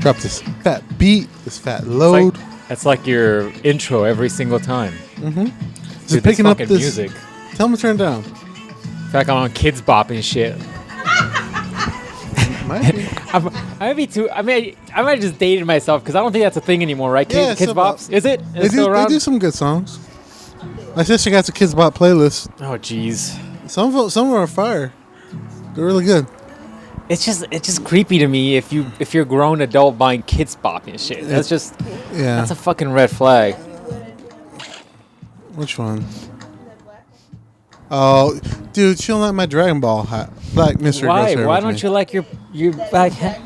Drop this fat beat, this fat load. That's like your intro every single time. Mm-hmm. Dude, picking up this music. Tell them to turn it down. In fact, I'm on Kids Bop and shit. Might be. I might be too. I might have just dated myself because I don't think that's a thing anymore, right? Kids Bops, is it? They do some good songs. My sister got the Kids Bop playlist. Oh, jeez. Some of them are fire. They're really good. It's just creepy to me if you're a grown adult buying Kids Bop and shit. That's just that's a fucking red flag. Which one? Oh, dude, she don't like my Dragon Ball hat. Black Mystery Girl. Why don't you like your black hat?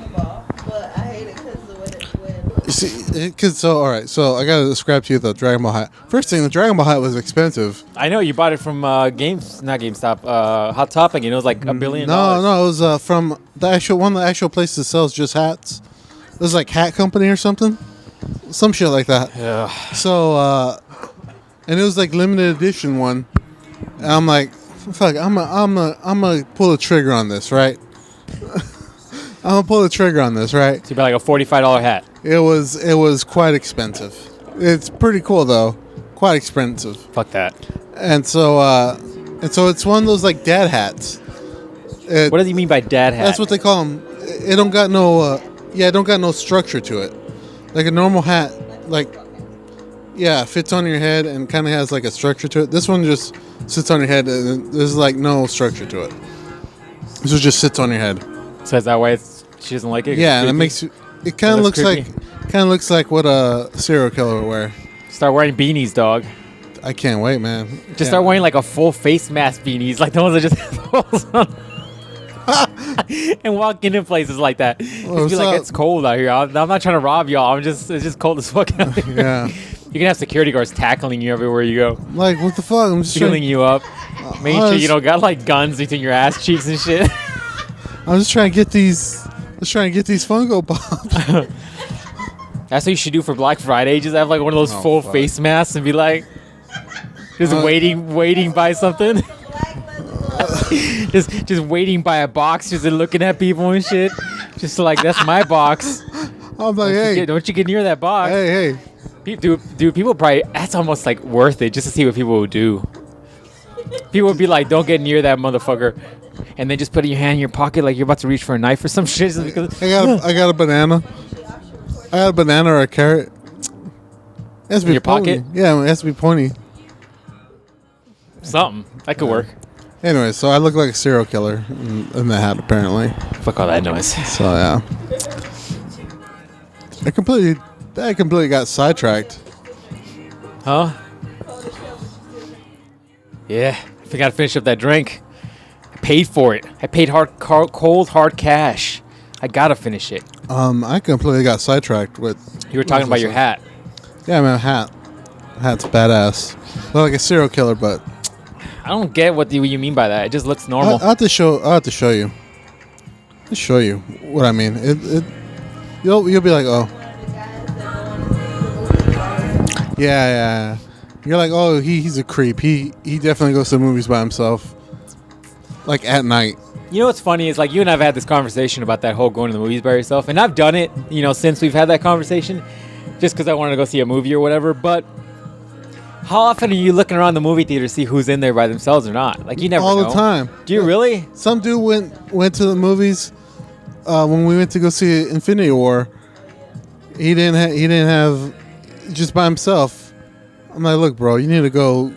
All right. So I gotta describe to you the Dragon Ball hat. First thing, the Dragon Ball hat was expensive. I know you bought it from not GameStop, Hot Topic, and it was like $1 billion. No, it was from the actual place that sells just hats. It was like Hat Company or something, some shit like that. Yeah. So, and it was like limited edition one. And I'm like, fuck, I'm gonna pull the trigger on this, right? I'm gonna pull the trigger on this, right? So you buy like a $45 hat. It was quite expensive. It's pretty cool though, quite expensive. Fuck that. And so it's one of those like dad hats. What does he mean by dad hat? That's what they call them. It don't got no structure to it. Like a normal hat, fits on your head and kind of has like a structure to it. This one just sits on your head and there's like no structure to it. This one just sits on your head. So is that why she doesn't like it? Yeah, and it makes you. It kind of looks like what a serial killer would wear. Start wearing beanies, dog. I can't wait, man. Start wearing like a full face mask beanies, like the ones that just have holes on. And walk into places like that. Just be like, it's cold out here. I'm not trying to rob y'all. It's just cold as fuck out here. Yeah. You can have security guards tackling you everywhere you go. Like, what the fuck? I'm just feeling you up. Making sure you don't got like guns between your ass cheeks and shit. I'm just trying to get these. Funko Pops. That's what you should do for Black Friday. Just have like one of those full face masks and be like, just waiting by something. just waiting by a box, just looking at people and shit. Just like, that's my box. I'm like, don't you get near that box? Hey. Dude, people probably, that's almost like worth it just to see what people would do. People would be like, don't get near that motherfucker. And then just put your hand in your pocket like you're about to reach for a knife or some shit. I got a banana. I got a banana or a carrot. It has to be in your pocket? Yeah, it has to be pointy. Something. That could work. Anyway, so I look like a serial killer in the hat, apparently. Fuck all that noise. So, yeah. I completely got sidetracked. Huh? Yeah. I gotta finish up that drink. I paid for it. I paid cold hard cash. I gotta finish it. I completely got sidetracked with... You were talking about your hat. Yeah, man, hat's badass. Look like a serial killer, but... I don't get what you mean by that. It just looks normal. I'll have to show you. I'll show you what I mean. You'll be like, oh. Yeah. You're like, oh, he's a creep. He definitely goes to the movies by himself. Like at night. You know what's funny is like you and I've had this conversation about that whole going to the movies by yourself, and I've done it, since we've had that conversation, just because I wanted to go see a movie or whatever. But how often are you looking around the movie theater to see who's in there by themselves or not? Like you never know. All the time. Do you really? Some dude went to the movies when we went to go see Infinity War. He didn't have just by himself. I'm like, look, bro, you need to go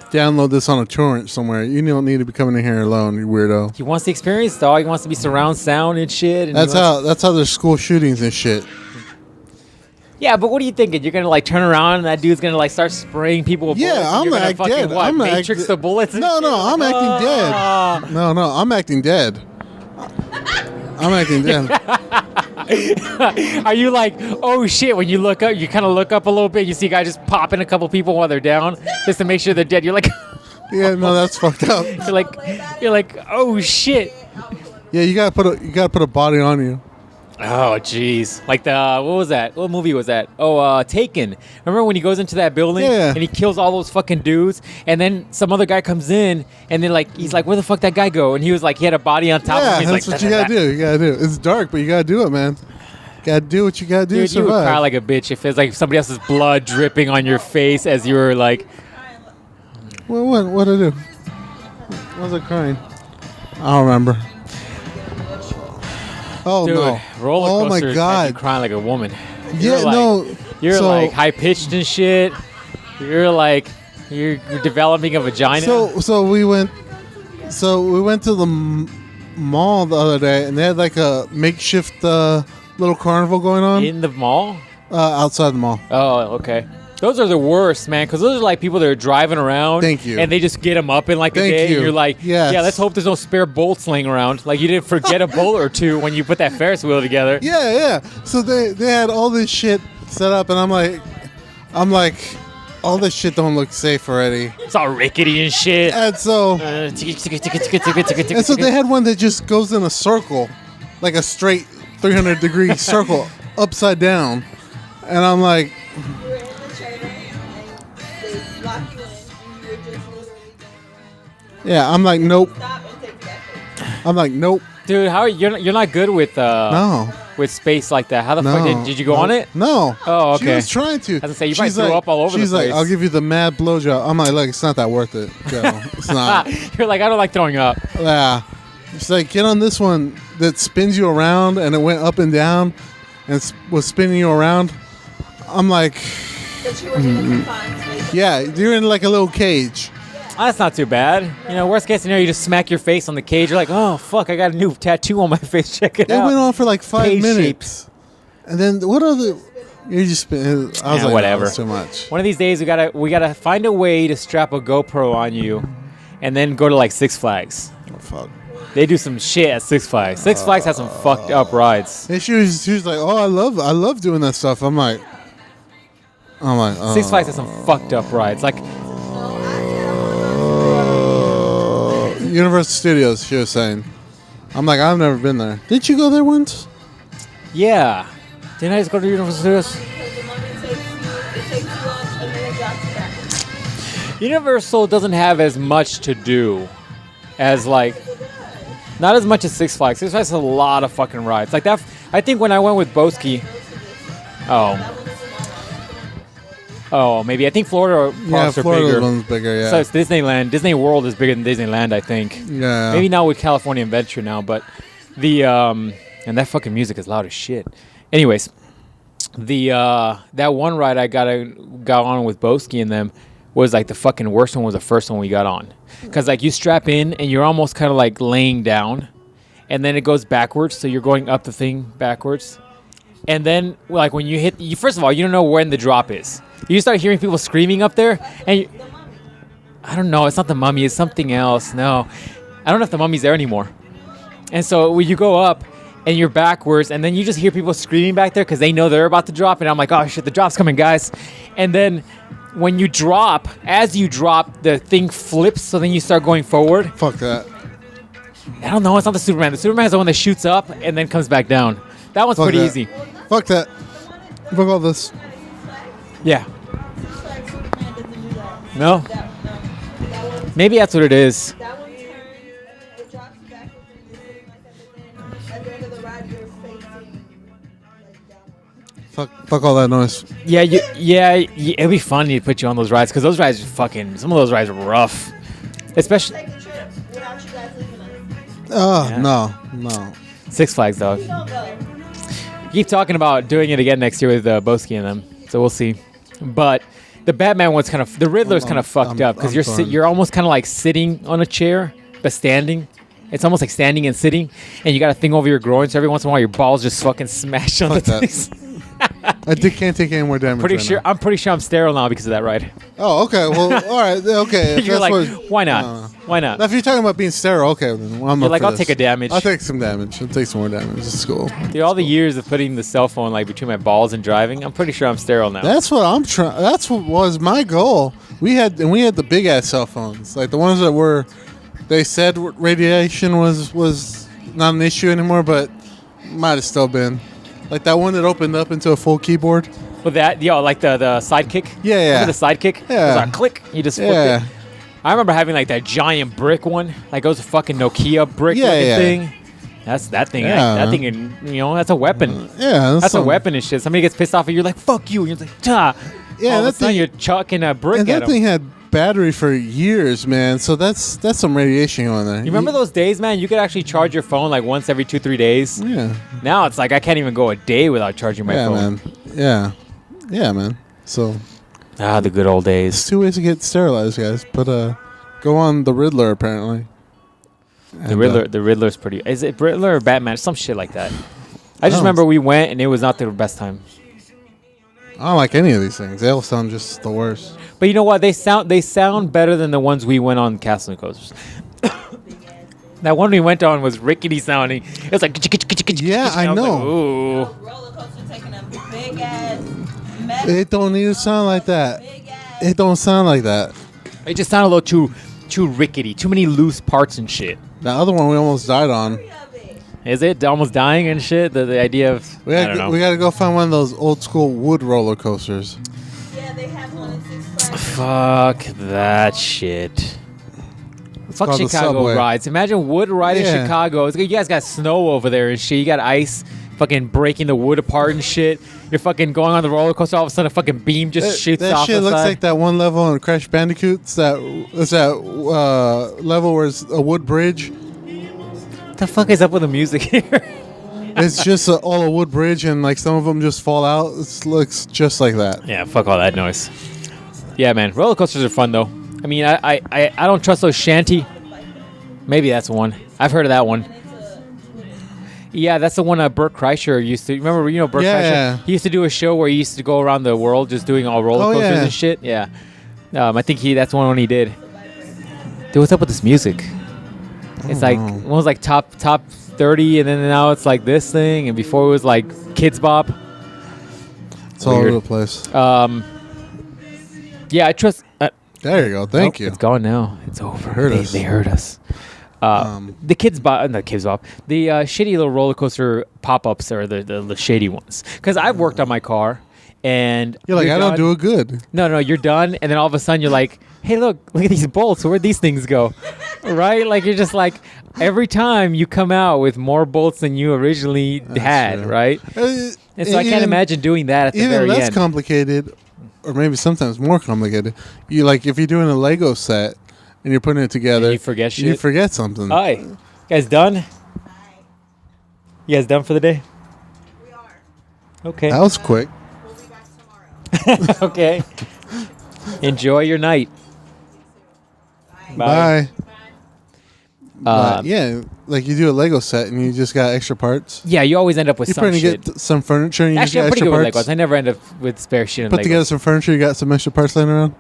download this on a torrent somewhere. You don't need to be coming in here alone, you weirdo. He wants the experience, dog. He wants to be surround sound and shit. And that's how there's school shootings and shit. Yeah, but what are you thinking? You're gonna turn around and that dude's gonna start spraying people with bullets? I'm acting dead. What, Matrix the bullets? And no, I'm acting dead. No, I'm acting dead. I'm acting dead. Are you like, oh shit, when you look up, you kind of look up a little bit, you see a guy just popping a couple people while they're down just to make sure they're dead. You're like, yeah, no, that's fucked up. You're like, oh shit. Yeah, you gotta put a body on you. Oh jeez, like what was that? What movie was that? Oh, Taken. Remember when he goes into that building and he kills all those fucking dudes, and then some other guy comes in, and then he's like, where the fuck that guy go? And he was like, he had a body on top of him. Yeah, that's what you gotta do. You gotta do. It's dark, but you gotta do it, man. Gotta do what you gotta do Dude, to you would survive. cry like a bitch if it's like somebody else's blood dripping on your face as you were like. What did I do? Why was I crying? I don't remember. Oh Dude, no! roller Oh my coasters have god! you crying like a woman. Yeah, You're You're so, like high pitched and shit. You're developing a vagina. So we went to the mall the other day, and they had like a makeshift little carnival going on in the mall. Outside the mall. Oh, okay. Those are the worst, man, because those are like people that are driving around. Thank you. And they just get them up in like a Thank day. you. And you're like, Yes. yeah, let's hope there's no spare bolts laying around. Like you didn't forget a bolt or two when you put that Ferris wheel together. Yeah. So they had all this shit set up, and I'm like, all this shit don't look safe already. It's all rickety and shit. And so they had one that just goes in a circle, like a straight 300-degree circle, upside down. And I'm like, yeah, I'm like, nope. I'm like, nope. Dude, how you're not good with No. with space like that. How the fuck did you go on it? No. Oh, okay. She was trying to. I was gonna say, you probably threw up all over the She's like, place. I'll give you the mad blowjob. I'm like, look, it's not that worth it. Go. It's not. You're like, I don't like throwing up. Yeah. She's like, get on this one that spins you around, and it went up and down and was spinning you around. I'm like, yeah, you're in like a little cage. That's not too bad. You know, worst case scenario, you just smack your face on the cage. You're like, oh, fuck, I got a new tattoo on my face. Check it out. It went on for like 5 Page minutes. And then what other... You just spin... I was like, whatever. No, that's too much. One of these days, we gotta find a way to strap a GoPro on you and then go to like Six Flags. Oh, fuck. They do some shit at Six Flags. Six Flags has some fucked up rides. And she was like, oh, I love doing that stuff. I'm like, oh. Six Flags has some fucked up rides. Like, Universal Studios, she was saying. I'm like, I've never been there. Didn't you go there once? yeah. Didn't I just go to Universal Studios? Universal doesn't have as much to do as like, not as much as Six Flags. Six Flags has a lot of fucking rides. Like that, I think when I went with Boski, maybe I think Florida parks are Florida's bigger. one's bigger, yeah. So it's Disneyland. Disney World is bigger than Disneyland, I think. Yeah. Maybe not with California Adventure now, but the and that fucking music is loud as shit. Anyways, the that one ride I got on with Boski and them was like the fucking worst one. Was the first one we got on, because like you strap in and you're almost kind of like laying down, and then it goes backwards, so you're going up the thing backwards, and then like when you hit, first of all, you don't know when the drop is. You start hearing people screaming up there, and I don't know, it's not the Mummy, it's something else. No, I don't know if the Mummy's there anymore. And so when you go up and you're backwards, and then you just hear people screaming back there because they know they're about to drop, and I'm like, oh shit, the drop's coming, guys. And then when you drop, as you drop, the thing flips, so then you start going forward. Fuck that. I don't know, it's not the Superman. The Superman's the one that shoots up and then comes back down. That one's pretty easy. Fuck that. Fuck all this. Yeah. No? Maybe that's what it is. Fuck all that noise. Yeah, it'd be fun to put you on those rides, because those rides are fucking, some of those rides are rough. Especially... No. Six Flags, dog. Keep talking about doing it again next year with Boski and them, so we'll see. But the Batman one's kind of, the Riddler's kind of fucked up, because you're almost kind of like sitting on a chair, but standing. It's almost like standing and sitting, and you got a thing over your groin, so every once in a while your balls just fucking smash on the things. I can't take any more damage. I'm pretty sure I'm sterile now because of that ride. Oh, okay. Well, all right. Okay. You're like, why not? Why not? Now, if you're talking about being sterile, okay. Then I'm You're up like, for I'll this. take a damage. I'll take some damage. I'll take some more damage. It's cool. Dude, all the years of putting the cell phone like between my balls and driving, I'm pretty sure I'm sterile now. That's what I'm trying. That's what was my goal. We had the big ass cell phones, like the ones that were. They said radiation was not an issue anymore, but might have still been. Like that one that opened up into a full keyboard. With that, like the sidekick. Yeah. Remember the sidekick? Yeah. It was a click. You just flipped it. I remember having like that giant brick one. Like it was a fucking Nokia brick looking thing. That's that thing. Yeah. That thing, you know, that's a weapon. Yeah, That's a weapon and shit. Somebody gets pissed off and you're like, fuck you. And you're like, ta. Yeah, All of that a sudden thing- you're chucking a brick And at that him. thing had battery for years, man. So that's some radiation going there. You remember those days, man? You could actually charge your phone like once every 2-3 days. Yeah. Now it's like I can't even go a day without charging my Yeah, phone. man. Yeah, man. So Ah, the good old there's days. 2 ways to get sterilized, guys. But go on the Riddler apparently. The Riddler's pretty. Is it Riddler or Batman? Some shit like that. I just Oh. remember we went and it was not the best time. I don't like any of these things. They all sound just the worst. But you know what? They sound better than the ones we went on Castle Coasters. That one we went on was rickety sounding. It was like Yeah, I was know. like, ooh. Roller coaster taking a big ass metal. It don't need to sound like that. Big ass. It don't sound like that. It just sounded a little too rickety. Too many loose parts and shit. The other one we almost died on. Is it almost dying and shit? The idea of I don't know. We gotta go find one of those old school wood roller coasters. Yeah, they have one in Six Flags. Fuck that shit. Fuck called the Chicago subway. rides. Imagine wood ride in Yeah. Chicago. It's like you guys got snow over there and shit. You got ice fucking breaking the wood apart and shit. You're fucking going on the roller coaster. All of a sudden, a fucking beam just shoots that off shit the looks side. like that one level in Crash Bandicoots. That level where it's a wood bridge. What the fuck is up with the music here? It's just all a wood bridge, and like some of them just fall out. It looks just like that. Yeah, fuck all that noise. Yeah, man. Roller coasters are fun though. I mean, I don't trust those shanty. Maybe that's one. I've heard of that one. Yeah, that's the one Bert Kreischer used to. Remember, you know, Bert Yeah. Kreischer? He used to do a show where he used to go around the world just doing all roller Oh, coasters yeah. and shit. Yeah. I think that's one when he did. Dude, what's up with this music? It's like know. one was like top 30, and then now it's like this thing, and before it was like Kids Bop. It's all Weird. over the place. Yeah, I trust. There you go. Thank you. It's gone now. It's over. Heard they, us. They heard us. The Kids Bop, not Kids Bop. The shitty little roller coaster pop-ups are the shady ones. Because I've worked on my car, and You're like, I don't done. do it good. No, you're done, and then all of a sudden you're like, hey, look at these bolts. Where'd these things go? Right? Like, you're just like, every time you come out with more bolts than you originally had, true. right? And so I can't imagine doing that at the Even very less end. complicated, or maybe sometimes more complicated. You like if you're doing a Lego set and you're putting it together, And you forget shit? You forget something. Hi. You guys done? You guys done for the day? We are. Okay. That was quick. We'll be back tomorrow. Okay. Enjoy your night. Bye. Bye. Yeah, like you do a Lego set and you just got extra parts. Yeah, you always end up with You're some trying to shit. get some furniture and you Actually, I'm just pretty got good extra with parts. Legos. I never end up with spare shit in Put Legos. together some furniture, you got some extra parts laying around.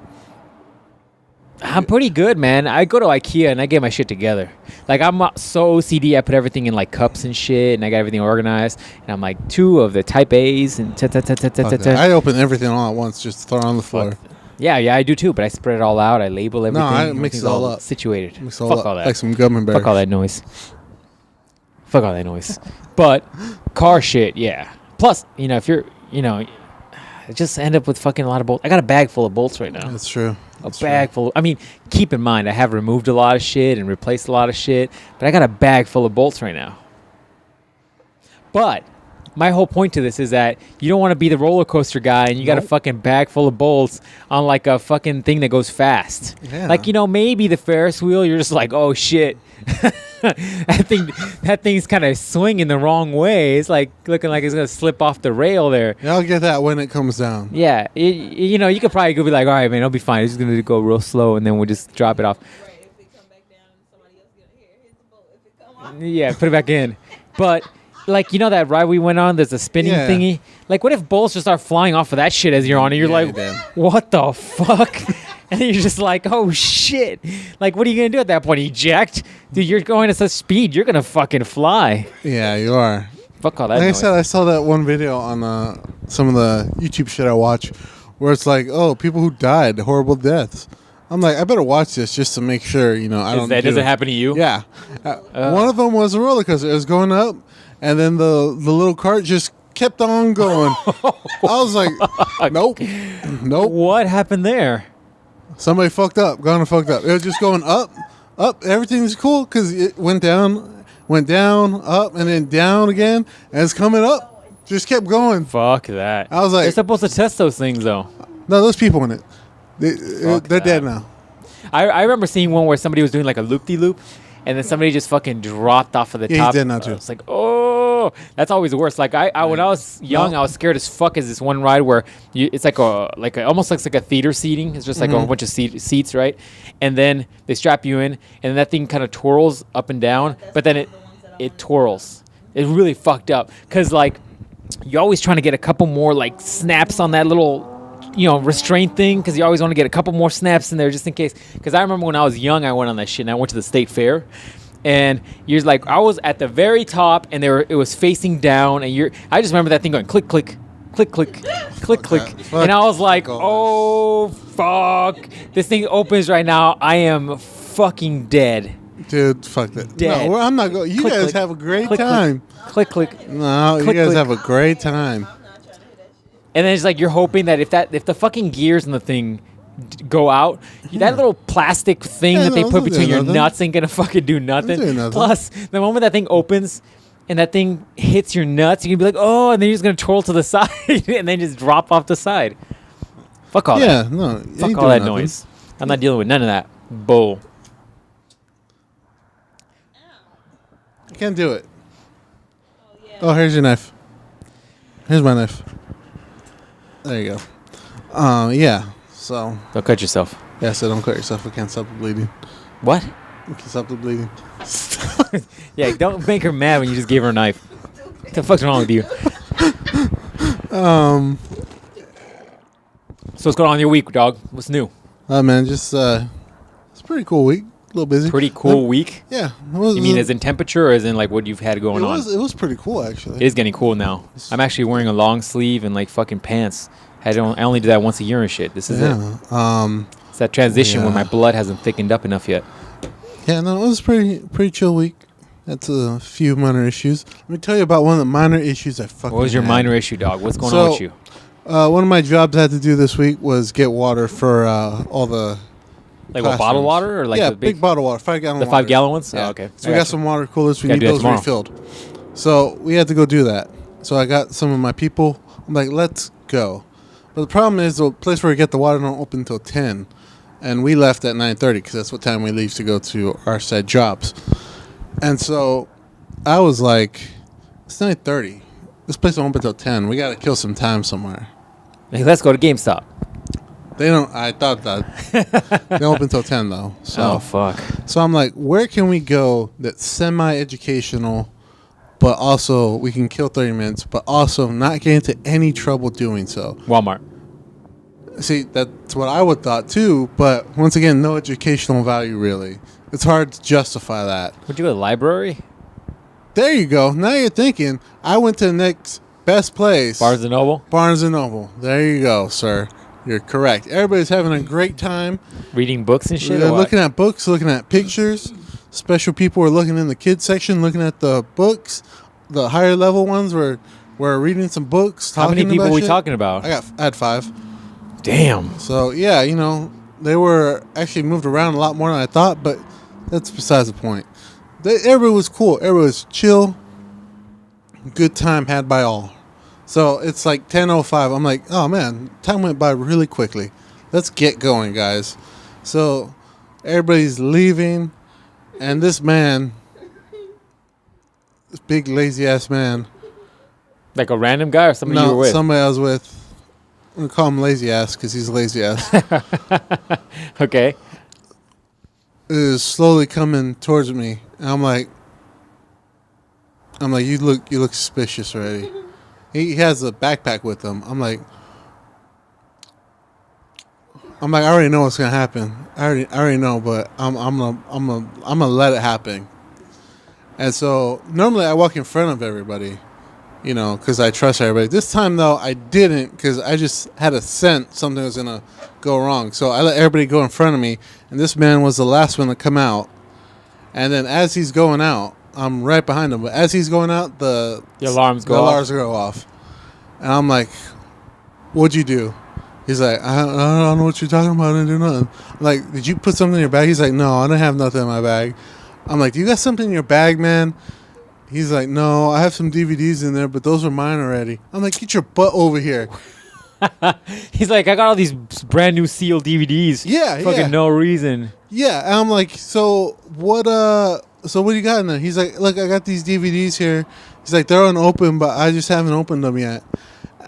I'm pretty good, man. I go to IKEA and I get my shit together. Like, I'm so OCD. I put everything in like cups and shit, and I got everything organized. And I'm like 2 of the Type A's and Fuck that. I open everything all at once, just throw it on the floor. Fuck. Yeah, I do too. But I spread it all out. I label everything. I mix everything's it all up. Situated. Mix all Fuck up, all that. like some gum and bears. Fuck all that noise. Fuck all that noise. But car shit, yeah. Plus, if you're, I just end up with fucking a lot of bolts. I got a bag full of bolts right now. That's true. A bag full. I mean, keep in mind, I have removed a lot of shit and replaced a lot of shit, but I got a bag full of bolts right now. But my whole point to this is that you don't want to be the roller coaster guy and you got a fucking bag full of bolts on like a fucking thing that goes fast. Yeah. Like, maybe the Ferris wheel, you're just like, oh shit. that thing's kind of swinging the wrong way. It's like looking like it's gonna slip off the rail there. Yeah, I'll get that when it comes down. Yeah, you could probably go be like, all right, man, it'll be fine. It's just gonna go real slow, and then we'll just drop it off. Right, if we come back down and somebody else get here, here's the boat. If it come off. Yeah, put it back in. But like, that ride we went on, there's a spinning Yeah. thingy. Like, what if bolts just start flying off of that shit as you're on it? You're Yeah, like, you did. what the fuck? And you're just like, oh shit. Like, what are you gonna do at that point? Eject? Dude, you're going at such speed, you're gonna fucking fly. Yeah, you are. Fuck all that Like I noise. said, I saw that one video on some of the YouTube shit I watch where it's like, oh, people who died, horrible deaths. I'm like, I better watch this just to make sure, I don't do Does it it. happen to you? Yeah. One of them was a roller coaster. It was going up, and then the little cart just kept on going. I was like, nope. What happened there? Somebody fucked up. It was just going up. Everything's cool because it went down. went down, up, and then down again, and it's coming up. Just kept going. Fuck that. I was like, they're supposed to test those things though. no, there's people in it. They're dead now. I remember seeing one where somebody was doing like a loop-de-loop, and then somebody just fucking dropped off of the Yeah, top. he's dead now, too. It's like, oh, that's always the worst. Like I when I was young, I was scared as fuck. As this one ride where it's like almost looks like a theater seating. It's just like a whole bunch of seats, right? And then they strap you in, and then that thing kind of twirls up and down, but then it twirls. It's really fucked up because like you're always trying to get a couple more like snaps on that little restraint thing because you always want to get a couple more snaps in there just in case. Because I remember when I was young, I went on that shit and I went to the state fair, and you're like, I was at the very top and it was facing down, and I just remember that thing going click click click click click click, and I was like, oh fuck, this thing opens right now, I am fucking dead. Dude, fuck that. Dead. No, I'm not going. You Click, guys click. have a great Click, time. Click click. No, Click, you guys click. have a great time. And then it's like you're hoping that if the fucking gears in the thing go out, that little plastic thing that they no, put it'll do between your nothing. nuts ain't gonna fucking do nothing. do nothing. Plus, the moment that thing opens and that thing hits your nuts, you can be like, oh, and then you're just gonna twirl to the side and then just drop off the side. Fuck all Yeah, that. no. Fuck all that noise. I'm not dealing with none of that bull. I can't do it. Oh, here's your knife. Here's my knife. There you go. Yeah. So, Don't cut yourself. yeah, so don't cut yourself. I can't stop the bleeding. What? I can't stop the bleeding. Yeah, don't make her mad when you just gave her a knife. What the fuck's wrong with you? So what's going on in your week, dog? What's new? Man, just, it's a pretty cool week. A little busy. Pretty cool week? Yeah. It was, You mean as in temperature or as in like what you've had going on? It was pretty cool, actually. It is getting cool now. I'm actually wearing a long sleeve and like fucking pants. I only do that once a year and shit. This is it. It's that transition where yeah. my blood hasn't thickened up enough yet. Yeah, no, it was pretty chill week. That's a few minor issues. Let me tell you about one of the minor issues I fucking What was your had. minor issue, dog? What's going on with you? One of my jobs I had to do this week was get water for all the Like what, bottled water or like yeah, the big bottle water, 5 gallon the water. 5 gallon ones? Yeah. Oh, okay. So we got some water coolers. We Gotta need do that those tomorrow. refilled. So we had to go do that. So I got some of my people. I'm like, let's go. But the problem is the place where we get the water don't open until 10. And we left at 9:30 because that's what time we leave to go to our said jobs. And so I was like, it's 9:30. This place don't open until 10. We got to kill some time somewhere. Hey, let's go to GameStop. They don't. I thought that they don't open until 10 though. So Oh, fuck. So I'm like, where can we go that's semi-educational, but also we can kill 30 minutes, but also not get into any trouble doing so? Walmart. See, that's what I would thought too, but once again, no educational value really. It's hard to justify that. Would you go to the library? There you go. Now you're thinking. I went to the next best place. Barnes & Noble? Barnes & Noble. There you go, sir. You're correct. Everybody's having a great time. Reading books and shit? They're or what? looking at books, looking at pictures. Special people are looking in the kids section, looking at the books. The higher level ones were reading some books. How many talking people about are we shit. talking about? I had 5. Damn. So yeah, they were actually moved around a lot more than I thought, but that's besides the point. Everybody was cool. Everybody was chill. Good time had by all. So it's like 10:05. I'm like, oh man, time went by really quickly. Let's get going, guys. So everybody's leaving, and this man, this big lazy ass man. Like a random guy or somebody you were No, with? somebody I was with. I'm gonna call him lazy ass because he's lazy ass. Okay. Is slowly coming towards me, and I'm like, you look suspicious already. He has a backpack with him. I'm like, I already know what's gonna happen. I already know, but I'm gonna let it happen. And so normally I walk in front of everybody, because I trust everybody. This time though, I didn't because I just had a sense something was gonna go wrong. So I let everybody go in front of me, and this man was the last one to come out. And then as he's going out, I'm right behind him. But as he's going out, the alarms go off. And I'm like, what'd you do? He's like, I don't know what you're talking about. I didn't do nothing. I'm like, did you put something in your bag? He's like, no, I didn't have nothing in my bag. I'm like, do you got something in your bag, man? He's like, no, I have some DVDs in there, but those are mine already. I'm like, get your butt over here. He's like, I got all these brand new sealed DVDs. Yeah, Fucking yeah. no reason. Yeah, and I'm like, so what do you got in there? He's like, look, I got these DVDs here. He's like, they're unopened, but I just haven't opened them yet.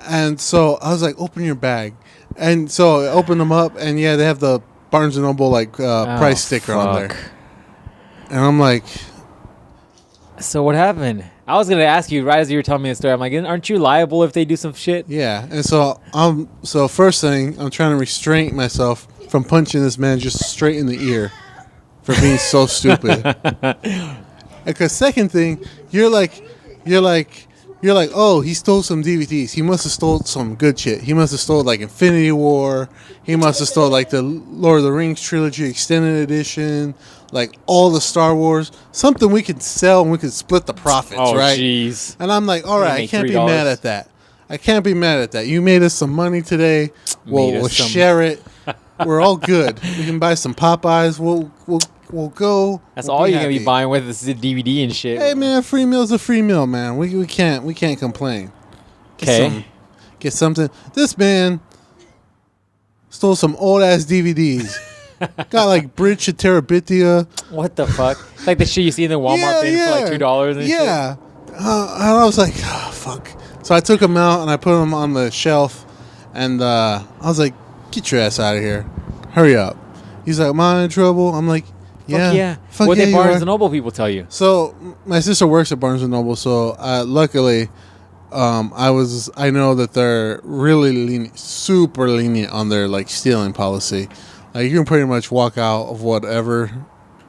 And so I was like, open your bag. And so I opened them up, and yeah, they have the Barnes & Noble price sticker on there. And I'm like... So what happened? I was going to ask you right as you were telling me the story. I'm like, aren't you liable if they do some shit? Yeah, and so first thing, I'm trying to restrain myself from punching this man just straight in the ear for being so stupid. Because second thing, you're like, oh, he stole some DVDs. He must have stole some good shit. He must have stole like Infinity War. He must have stole like the Lord of the Rings trilogy extended edition, like all the Star Wars. Something we could sell and we could split the profits, right? Oh, jeez. And I'm like, all right, I can't be mad at that. I can't be mad at that. You made us some money today. We'll share it. We're all good. We can buy some Popeyes. We'll go. That's all you're gonna be buying with is the DVD and shit. Hey man, free meal's a free meal, man. We can't complain. Okay. Get something. This man stole some old ass DVDs. Got like Bridge to Terabithia. What the fuck? Like the shit you see in the Walmart bin for like $2 and shit. Yeah. And I was like, oh, fuck. So I took them out and I put them on the shelf, and I was like, get your ass out of here. Hurry up. He's like, am I in trouble? I'm like, yeah. Fuck what did Barnes & Noble people tell you? So my sister works at Barnes & Noble, so luckily I know that they're really lenient, super lenient on their like stealing policy. Like you can pretty much walk out of whatever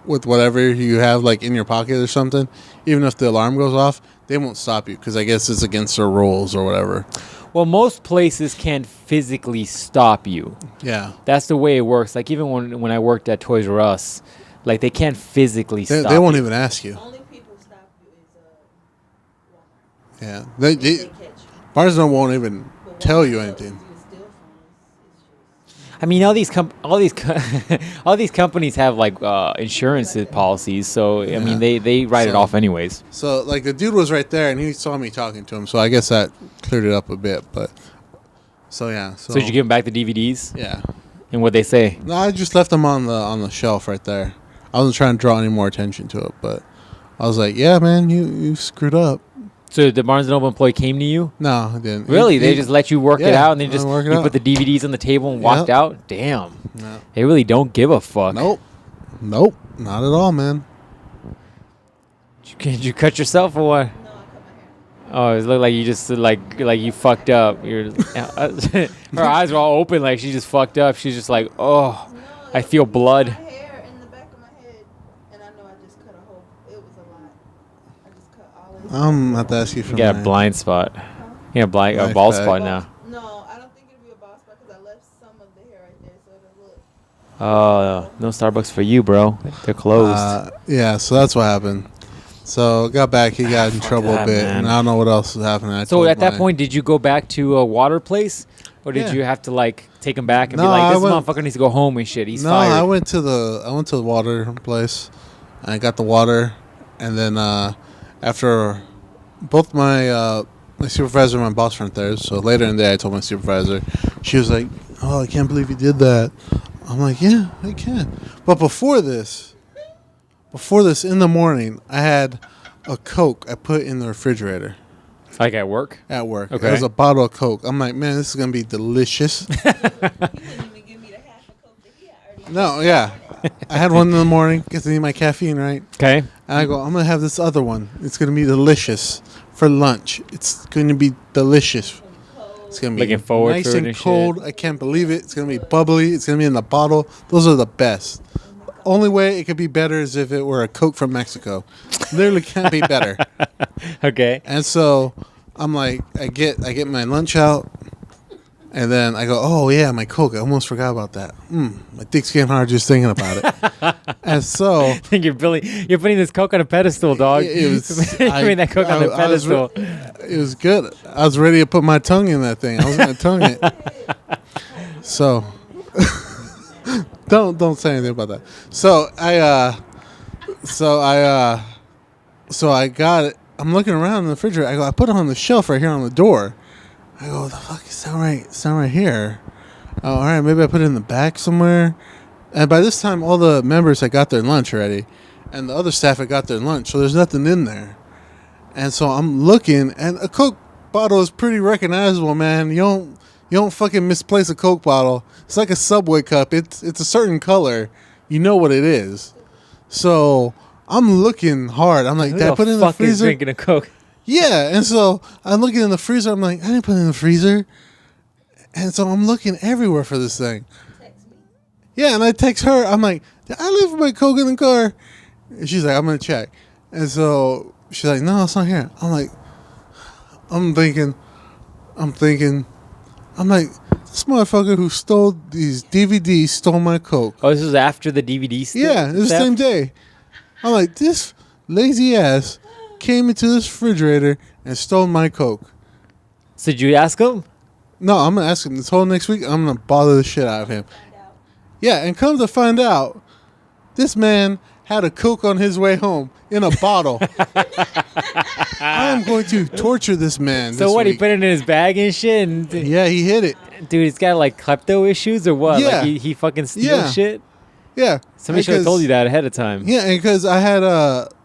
you have like in your pocket or something, even if the alarm goes off, they won't stop you because I guess it's against their rules or whatever. Well, most places can't physically stop you. Yeah. That's the way it works. Like even when I worked at Toys R Us, like they can't physically stop you. They won't even ask you. Only people stop you is Walmart. Yeah. They catch you. Barnes & Noble won't even tell you anything. You steal from us. It's just... I mean, all these companies have like insurance policies, so I mean they write it off anyways. So like the dude was right there, and he saw me talking to him, so I guess that cleared it up a bit. But so yeah. So did you give him back the DVDs? Yeah. And what'd they say? No, I just left them on the shelf right there. I wasn't trying to draw any more attention to it, but I was like, yeah, man, you screwed up. So the Barnes & Noble employee came to you? No, I didn't. Really? They just let you work it out, and then just you put the DVDs on the table and walked out? Damn. No. They really don't give a fuck. Nope, not at all, man. Did you cut yourself or what? No, I cut my hair. Oh, it looked like you just like you fucked up. Her eyes were all open, like she just fucked up. She's just like, oh, No, I feel blood. my hair in the back of my head, and I know I just cut a hole. It was a lot. I just cut all of it. I'm not to ask you for You got a mine. blind spot. You got a Blind bald spot. spot now. No, I don't think it'll be a bald spot because I left some of the hair right there, so it'll look. Oh, no Starbucks for you, bro. They're closed. Yeah, so that's what happened. So got back, he got in trouble that, a bit, man. and I don't know what else was happening. So at that point, did you go back to a water place, or did you have to like take him back and be like, "This motherfucker needs to go home and shit"? He's fired. I went to the water place, and I got the water, and then after both my supervisor and my boss weren't there, so later in the day I told my supervisor. She was like, "Oh, I can't believe you did that." I'm like, "Yeah, I can." But before this in the morning, I had a Coke I put in the refrigerator. Like at work? At work. Okay. It was a bottle of Coke. I'm like, man, this is going to be delicious. You didn't even give me the half a Coke that he had already. No, yeah. I had one in the morning because I need my caffeine, right? Okay. And I go, I'm going to have this other one. It's going to be delicious for lunch. It's going to be delicious. It's going to be Looking forward nice to it and and cold. shit. I can't believe it. It's going to be bubbly. It's going to be in the bottle. Those are the best. Only way it could be better is if it were a Coke from Mexico. Literally can't be better. Okay. And so I'm like, I get my lunch out, and then I go, oh yeah, my Coke. I almost forgot about that. My dick's getting hard just thinking about it. And so I think you're putting this Coke on a pedestal, dog. it was. You're putting that Coke on a pedestal. It was good. I was ready to put my tongue in that thing. I was gonna tongue it. So don't say anything about that. So I So I got it. I'm looking around in the refrigerator. I put it on the shelf right here on the door. I go, what the fuck is that right? It's not right here. Oh, all right, maybe I put it in the back somewhere. And by this time, all the members had got their lunch already, and the other staff had got their lunch, so there's nothing in there. And so I'm looking, and a Coke bottle is pretty recognizable, man. You don't fucking misplace a Coke bottle. It's like a Subway cup. It's a certain color. You know what it is. So I'm looking hard. I'm like, did I put it in the freezer? Drinking a Coke. Yeah, and so I'm looking in the freezer. I'm like, I didn't put it in the freezer. And so I'm looking everywhere for this thing. Yeah, and I text her. I'm like, did I leave my Coke in the car? And she's like, I'm going to check. And so she's like, no, it's not here. I'm thinking, I'm like, this motherfucker who stole these DVDs stole my Coke. Oh, this was after the DVD stuff? Yeah, it was the same day. I'm like, this lazy ass came into this refrigerator and stole my Coke. So did you ask him? No, I'm going to ask him this whole next week. I'm going to bother the shit out of him. Yeah, and come to find out, this man had a Coke on his way home in a bottle. I am going to torture this man. So what, he put it in his bag and shit? And yeah, he hid it. Dude, he's got like klepto issues or what? Yeah. Like he fucking steals shit? Yeah. Somebody should have told you that ahead of time. Yeah, because I had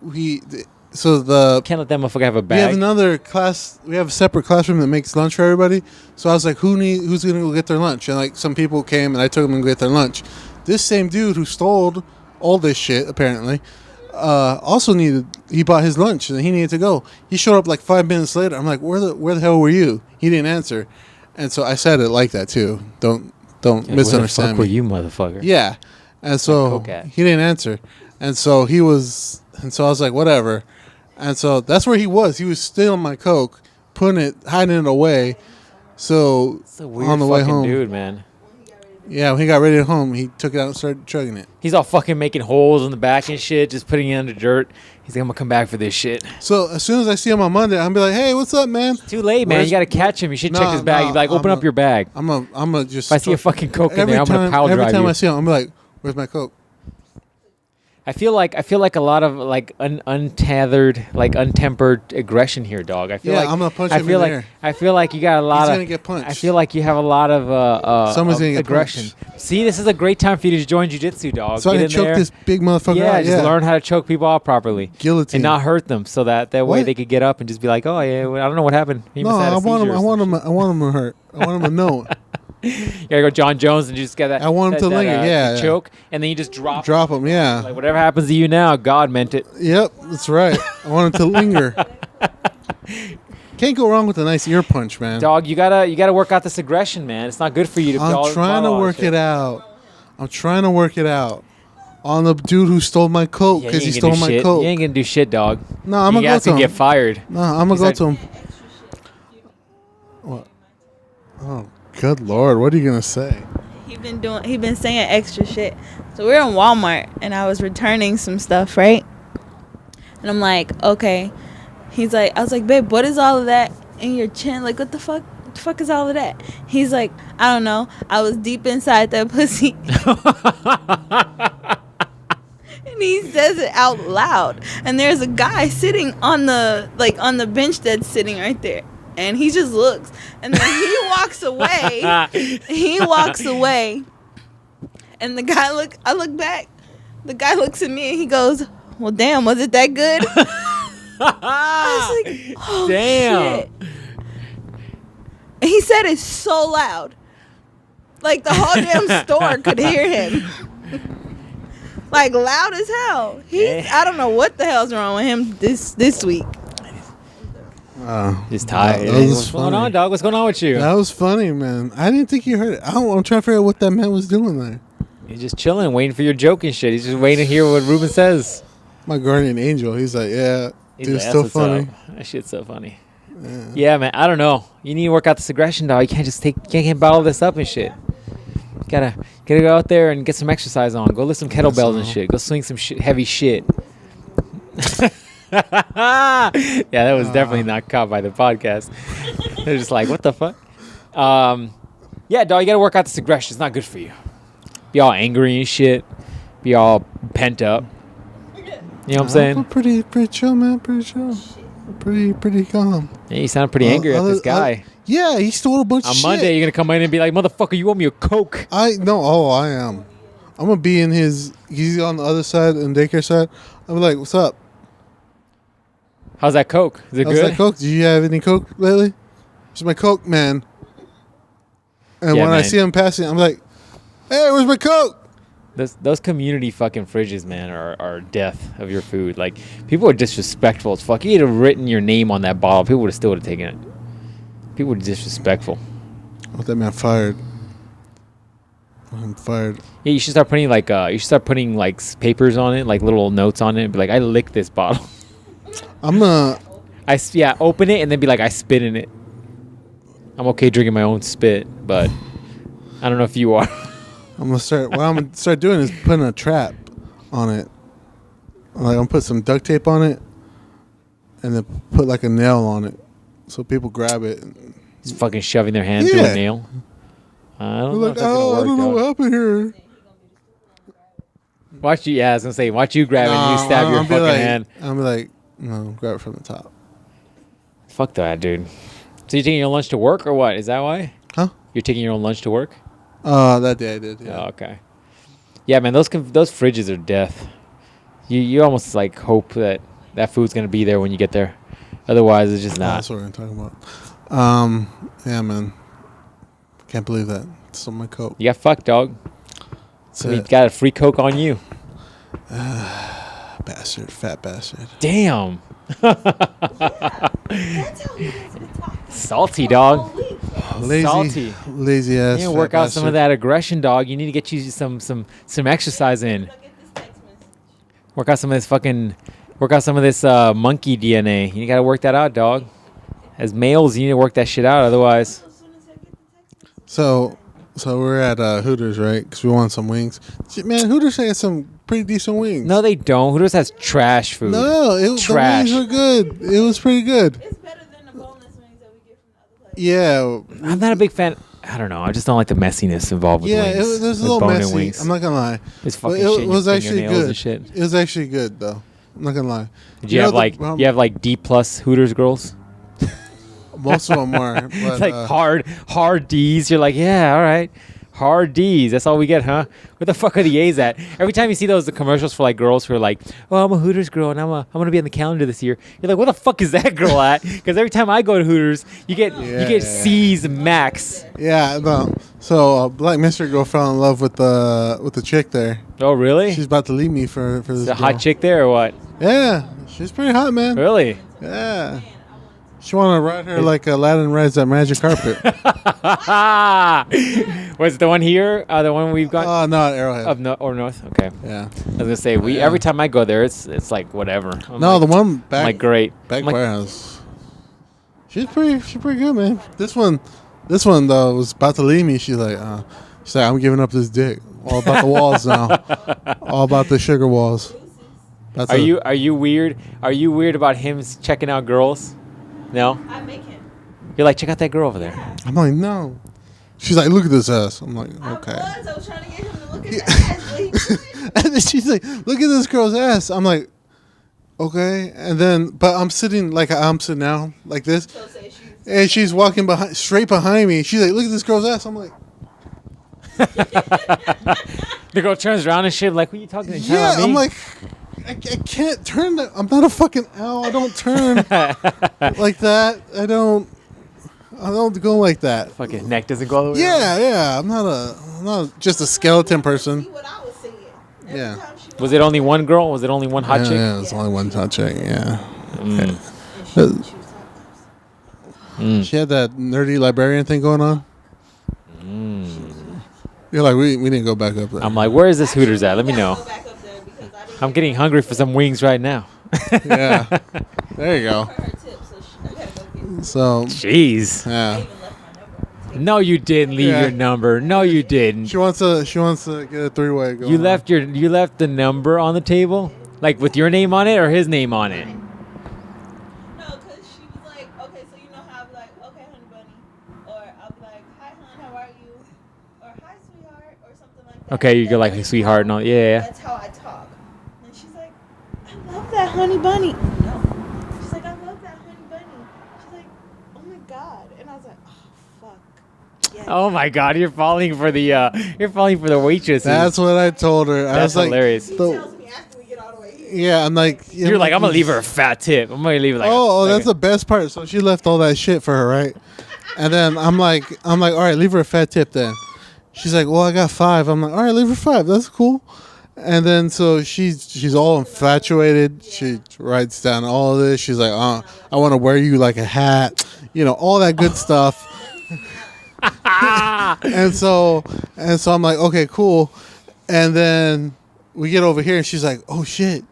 Can't let that motherfucker have a bag. We have another class. We have a separate classroom that makes lunch for everybody. So I was like, who's gonna go get their lunch? And like some people came, and I took them to get their lunch. This same dude who stole all this shit apparently also he bought his lunch and he needed to go. He showed up like 5 minutes later. I'm like, where the hell were you? He didn't answer, and so I said it like that too. Don't misunderstand where the fuck were me. you, motherfucker? Yeah, and so he didn't answer, and so I was like, whatever. And so that's where he was. He was stealing my Coke, hiding it away. So It's a weird on the way fucking home, dude, man. Yeah, when he got ready to home, he took it out and started chugging it. He's all fucking making holes in the back and shit, just putting it under dirt. He's like, I'm gonna come back for this shit. So as soon as I see him on Monday, I'm be like, hey, what's up, man? Too late, man. You gotta catch him. You should check his bag. You be like, open up your bag. I'm a just. If I see a fucking Coke in there, I'm gonna pile drive you. Every time I see him, I'm be like, where's my Coke? I feel like a lot of like untethered, like untempered aggression here, dog. I feel like I'm gonna punch him in there. I feel like you got a lot He's of. gonna get punched. I feel like you have a lot of Someone's gonna get aggression. punched. See, this is a great time for you to join jiu-jitsu, dog. So I can choke this big motherfucker out. Just learn how to choke people out properly. Guillotine. And not hurt them, so that way What? they could get up and just be like, oh yeah, well, I don't know what happened. He must have had a seizure or some shit. I want him to hurt. I want him to know. You gotta go John Jones and just get that. I want him to linger, the choke, and then you just drop him. Yeah. Like whatever happens to you now, God meant it. Yep, that's right. I want him to linger. Can't go wrong with a nice ear punch, man. Dog, you gotta work out this aggression, man. It's not good for you to. I'm trying to work it out. I'm trying to work it out on the dude who stole my Coke because he stole my Coke. You ain't gonna do shit, dog. No, I'm gonna go to him. Get fired. No, I'm gonna go to him. What? Oh, good Lord! What are you gonna say? He been saying extra shit. So we're in Walmart and I was returning some stuff, right? And I'm like, okay. I was like, babe, what is all of that in your chin? Like, what the fuck? What the fuck is all of that? He's like, I don't know. I was deep inside that pussy. And he says it out loud. And there's a guy sitting on the bench that's sitting right there. And he just looks. And then he walks away. He walks away. And I look back. The guy looks at me and he goes, well, damn, was it that good? I was like, oh, damn. shit. And he said it so loud. Like the whole damn store could hear him. Like loud as hell. I don't know what the hell's wrong with him this week. He's tired. What's going on, dog? What's going on with you? That was funny, man. I didn't think you heard it. I'm trying to figure out what that man was doing there. He's just chilling, waiting for your joke and shit. He's just waiting to hear what Ruben says. My guardian angel. He's like, yeah, he's dude, like, still funny. That shit's so funny. Yeah, man. I don't know. You need to work out this aggression, dog. You can't just can't bottle this up and shit. Gotta go out there and get some exercise on. Go lift some kettlebells and shit. Go swing some heavy shit. Yeah, that was definitely not caught by the podcast. They're just like, what the fuck? Yeah, dog, you gotta work out this aggression. It's not good for you. Be all angry and shit. Be all pent up. You know what I'm saying? I'm pretty chill, man. Pretty chill. Pretty calm. Yeah, you sound pretty angry at this guy. Yeah, he stole a bunch of shit. On Monday, you're going to come in and be like, motherfucker, you owe me a Coke. I am. I'm going to be in he's on the other side, in daycare side. I'm like, what's up? How's that Coke? Is it How's good? that Coke? Do you have any Coke lately? Where's my Coke, man? And when I see him passing, I'm like, hey, where's my Coke? Those community fucking fridges, man, are death of your food. Like, people are disrespectful as fuck. You'd have written your name on that bottle. People would have taken it. People were disrespectful. I want that man fired. I'm fired. Yeah, you should start putting like papers on it, like little notes on it. Be like, I licked this bottle. Open it and then be like, I spit in it. I'm okay drinking my own spit, but I don't know if you are. I'm gonna start. What I'm gonna start doing is putting a trap on it. Like, I'm gonna put some duct tape on it, and then put like a nail on it, so people grab it. Just fucking shoving their hand through a nail. I don't know. If that's gonna work, I don't know what happened here. Watch you. Yeah, I was gonna say, watch you grab it and you stab your fucking hand. I'm like, no, grab it from the top. Fuck that, dude. So you're taking your lunch to work or what? Is that why? Huh? You're taking your own lunch to work? That day I did. Yeah. Oh, okay. Yeah, man, those fridges are death. You almost like hope that food's gonna be there when you get there. Otherwise, it's just not. That's what we're talking about. Yeah, man. Can't believe that. It's on my Coke. You got fucked, dog. So you got a free Coke on you. Bastard, fat bastard. Damn. That's how we talk. Salty, dog. Salty. Lazy ass. You need to work out some of that aggression, dog. You need to get you some exercise in. Work out some of this monkey DNA. You gotta work that out, dog. As males, you need to work that shit out. Otherwise. So we're at Hooters, right? Because we want some wings. Man, Hooters has some pretty decent wings. No, they don't. Hooters has trash food. No, trash. The wings were good. It was pretty good. It's better than the boneless wings that we get from the other place. Yeah. I'm not a big fan. I don't know. I just don't like the messiness involved with wings. Yeah, it was a little messy. Wings. I'm not gonna lie. It's fucking it shit. Was actually good. And shit. It was actually good though. I'm not gonna lie. Did you have like D+ Hooters girls? Most of them were. But, it's like hard D's. You're like, yeah, all right. Hard D's. That's all we get, huh? Where the fuck are the A's at? Every time you see the commercials for like girls who are like, oh, I'm a Hooters girl and I'm gonna be on the calendar this year. You're like, where the fuck is that girl at? Because every time I go to Hooters, you get C's max. Yeah, no. So Black Mystery Girl fell in love with the chick there. Oh, really? She's about to leave me for this. Is a hot chick there or what? Yeah, she's pretty hot, man. Really? Yeah. She want to ride her like Aladdin rides that magic carpet. Was it the one here? The one we've got? Oh, no, at Arrowhead. Or North? Okay. Yeah. I was gonna say every time I go there, it's like whatever. The one back. I'm like great. Back warehouse. She's pretty good, man. This one though was about to leave me. She's like, I'm giving up this dick. All about the walls now. All about the sugar walls. Are you weird? Are you weird about him checking out girls? No? I make him. You're like, check out that girl over there. I'm like, no. She's like, look at this ass. I'm like, okay. I was trying to get him to look at the ass. And then she's like, look at this girl's ass. I'm like, okay. And then, but I'm sitting now, like this. And she's walking straight behind me. She's like, look at this girl's ass. I'm like. The girl turns around and shit, like, what are you talking to? Yeah, I'm like, I can't turn that. I'm not a fucking owl. I don't turn like that. I don't go like that. Fucking neck doesn't go all the way Yeah. I'm not just a skeleton person. Yeah. Was it only one girl? Was it only one hot chick? Yeah, it was only one hot chick. Yeah. She had that nerdy librarian thing going on. You're like, we didn't go back up there. I'm like, where is this Hooters at? Let me know. I'm getting hungry for some wings right now. Yeah. There you go. So. Jeez. Yeah. No, you didn't leave your number. No, you didn't. She wants to get a three-way going. You left the number on the table, like with your name on it or his name on it. No, because she was like, okay, so you know how I'll be like, okay, honey bunny, or I'll be like, hi, hon, how are you, or hi, sweetheart, or something like that. Okay, you go like, hey, sweetheart, and all. Yeah. That's how I talk. And she's like, I I love that honey bunny. No. She's like, I love that honey bunny. She's like, oh my God. And I was like, oh, fuck. Yes. Oh my God, you're falling for the waitresses. That's what I told her. I That's was hilarious. She tells me after we get all the way here. Yeah, I'm like. You're like, I'm gonna leave her a fat tip. I'm gonna leave her like. That's the best part. So she left all that shit for her, right? And then I'm like, all right, leave her a fat tip then. She's like, well, I got 5. I'm like, all right, leave her 5. That's cool. And then so she's all infatuated. She writes down all of this. She's like, I want to wear you like a hat. You know, all that good stuff. and so I'm like, okay, cool. And then we get over here and she's like, oh shit,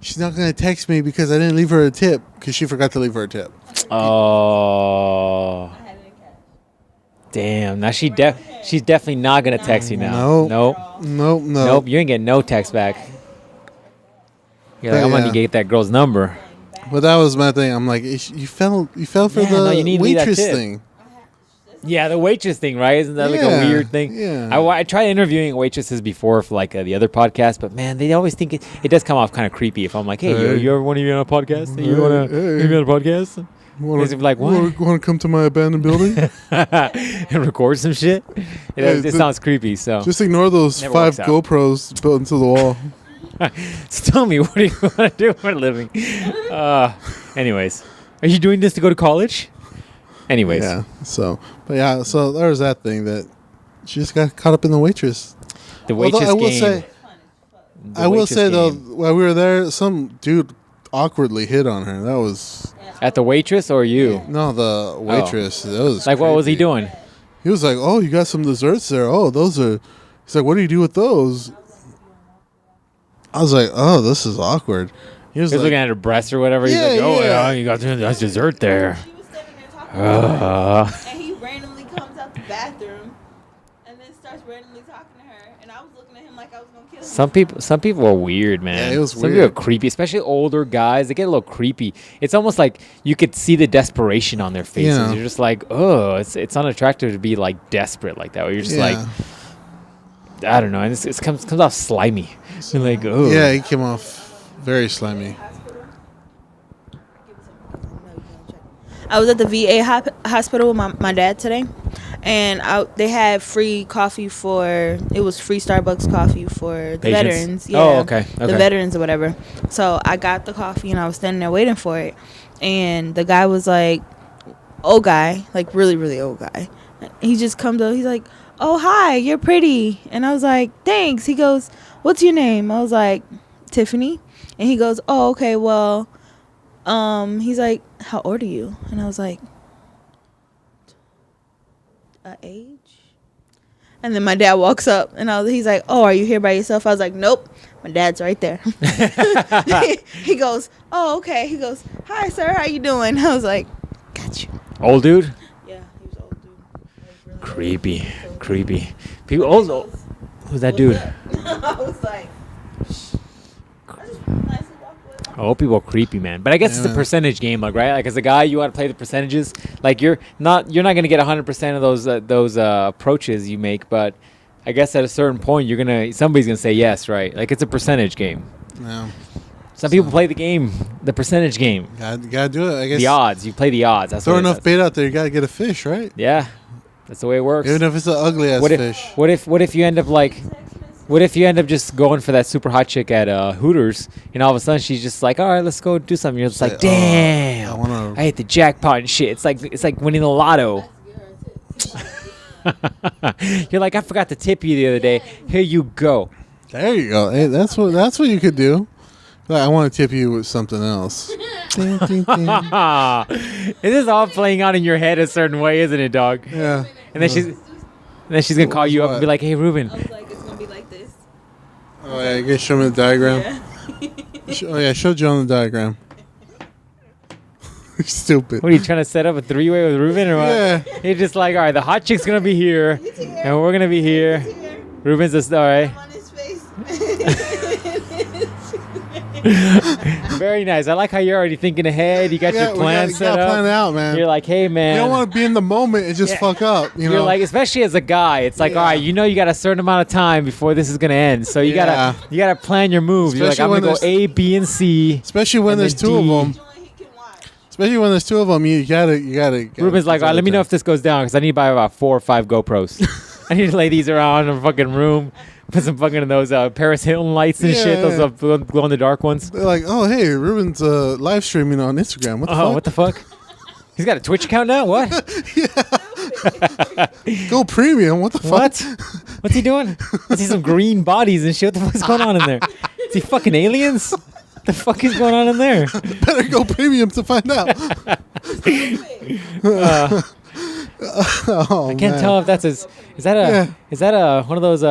she's not gonna text me because I didn't leave her a tip because she forgot to leave her a tip. Oh. Damn. Now she's definitely not gonna text you now. Nope. You ain't getting no text back. You're like, I'm gonna get that girl's number. But that was my thing. I'm like, you fell for the waitress thing. Yeah, the waitress thing, right? Isn't that like a weird thing? Yeah. I tried interviewing waitresses before for like the other podcast, but man, they always think it does come off kind of creepy if I'm like, hey, you ever want to be on a podcast? You want to be on a podcast? Like, what? Want to come to my abandoned building and record some shit? It sounds creepy. So just ignore those 5 GoPros built into the wall. So tell me, what do you want to do for a living? Anyways, are you doing this to go to college? Anyways. Yeah. So there was that thing that she just got caught up in the waitress. The waitress game. I will say though, while we were there, some dude awkwardly hit on her. That was at the waitress or you? No, the waitress. That was like, what was he doing? He was like, "Oh, you got some desserts there. Oh, those are." He's like, "What do you do with those?" I was like, "Oh, this is awkward." He was like, looking at her breast or whatever. He's like, "Oh, yeah, you got that's dessert there." And he randomly comes out the bathroom and then starts randomly talking to her, and I was looking at him like I was gonna kill him. Some people are weird, man. Yeah, it was some weird. people are creepy, especially older guys. They get a little creepy. It's almost like you could see the desperation on their faces. Yeah. You're just like, oh, it's unattractive to be like desperate like that. Where you're just like, I don't know, and it comes off slimy. You're like, oh, yeah, he came off very slimy. I was at the VA hospital with my dad today, and they had free coffee it was free Starbucks coffee for the veterans. Yeah, oh, okay. The veterans or whatever. So I got the coffee, and I was standing there waiting for it. And the guy was like, old guy, like really, really old guy. He just comes up, he's like, oh, hi, you're pretty. And I was like, thanks. He goes, what's your name? I was like, Tiffany. And he goes, oh, okay, well... he's like, how old are you? And I was like, age? And then my dad walks up and he's like, oh, are you here by yourself? I was like, nope, my dad's right there. He goes, oh, okay. He goes, hi, sir, how you doing? I was like, got you. Old dude? Yeah, he was old dude. Really creepy. People old. Who's that dude? I was like, Oh, people are creepy, man. But I guess it's a percentage game, like, right? Like, as a guy, you want to play the percentages. Like, you're not going to get 100% of those approaches you make. But I guess at a certain point, somebody's gonna say yes, right? Like, it's a percentage game. Yeah. Some people play the game, the percentage game. You gotta do it. I guess the odds. You play the odds. That's throw enough bait out there. You gotta get a fish, right? Yeah, that's the way it works. Even if it's an ugly ass fish. What if you end up like? What if you end up just going for that super hot chick at Hooters, and all of a sudden she's just like, all right, let's go do something. You're just like, damn, I hit the jackpot and shit. It's like winning the lotto. You're like, I forgot to tip you the other day. Here you go. There you go. Hey, that's what you could do. Like, I want to tip you with something else. Ding, ding, ding. It is all playing out in your head a certain way, isn't it, dog? Yeah. And then she's gonna call you up and be like, hey, Ruben. I was like, it's gonna be like this. Oh yeah, you can show me the diagram. Yeah. Show John the diagram. Stupid. What are you trying to set up a 3-way with Ruben or what? Yeah. You're just like, all right, the hot chick's gonna be here, and we're gonna be here. Ruben's just all right. I'm on his face. Very nice. I like how you're already thinking ahead. You got your plan set up. Plan it out, man. You're like, hey, man. You don't want to be in the moment and just fuck up. You know? You're like, especially as a guy, it's like, all right, you know, you got a certain amount of time before this is gonna end, so you gotta plan your moves. You're like, I'm gonna go A, B, and C. Especially when there's two of them. Especially when there's two of them, you gotta. Ruben's like, all right, let me know if this goes down because I need to buy about 4 or 5 GoPros. I need to lay these around in a fucking room. Put some fucking those Paris Hilton lights and shit. Those glow in the dark ones. They're like, oh hey, Ruben's live streaming on Instagram. What the fuck? What the fuck? He's got a Twitch account now? What? Go premium. What the fuck? What? What's he doing? I see some green bodies and shit. What the fuck's going on in there? Is he fucking aliens? What the fuck is going on in there? Better go premium to find out. I can't tell if that's is that one of those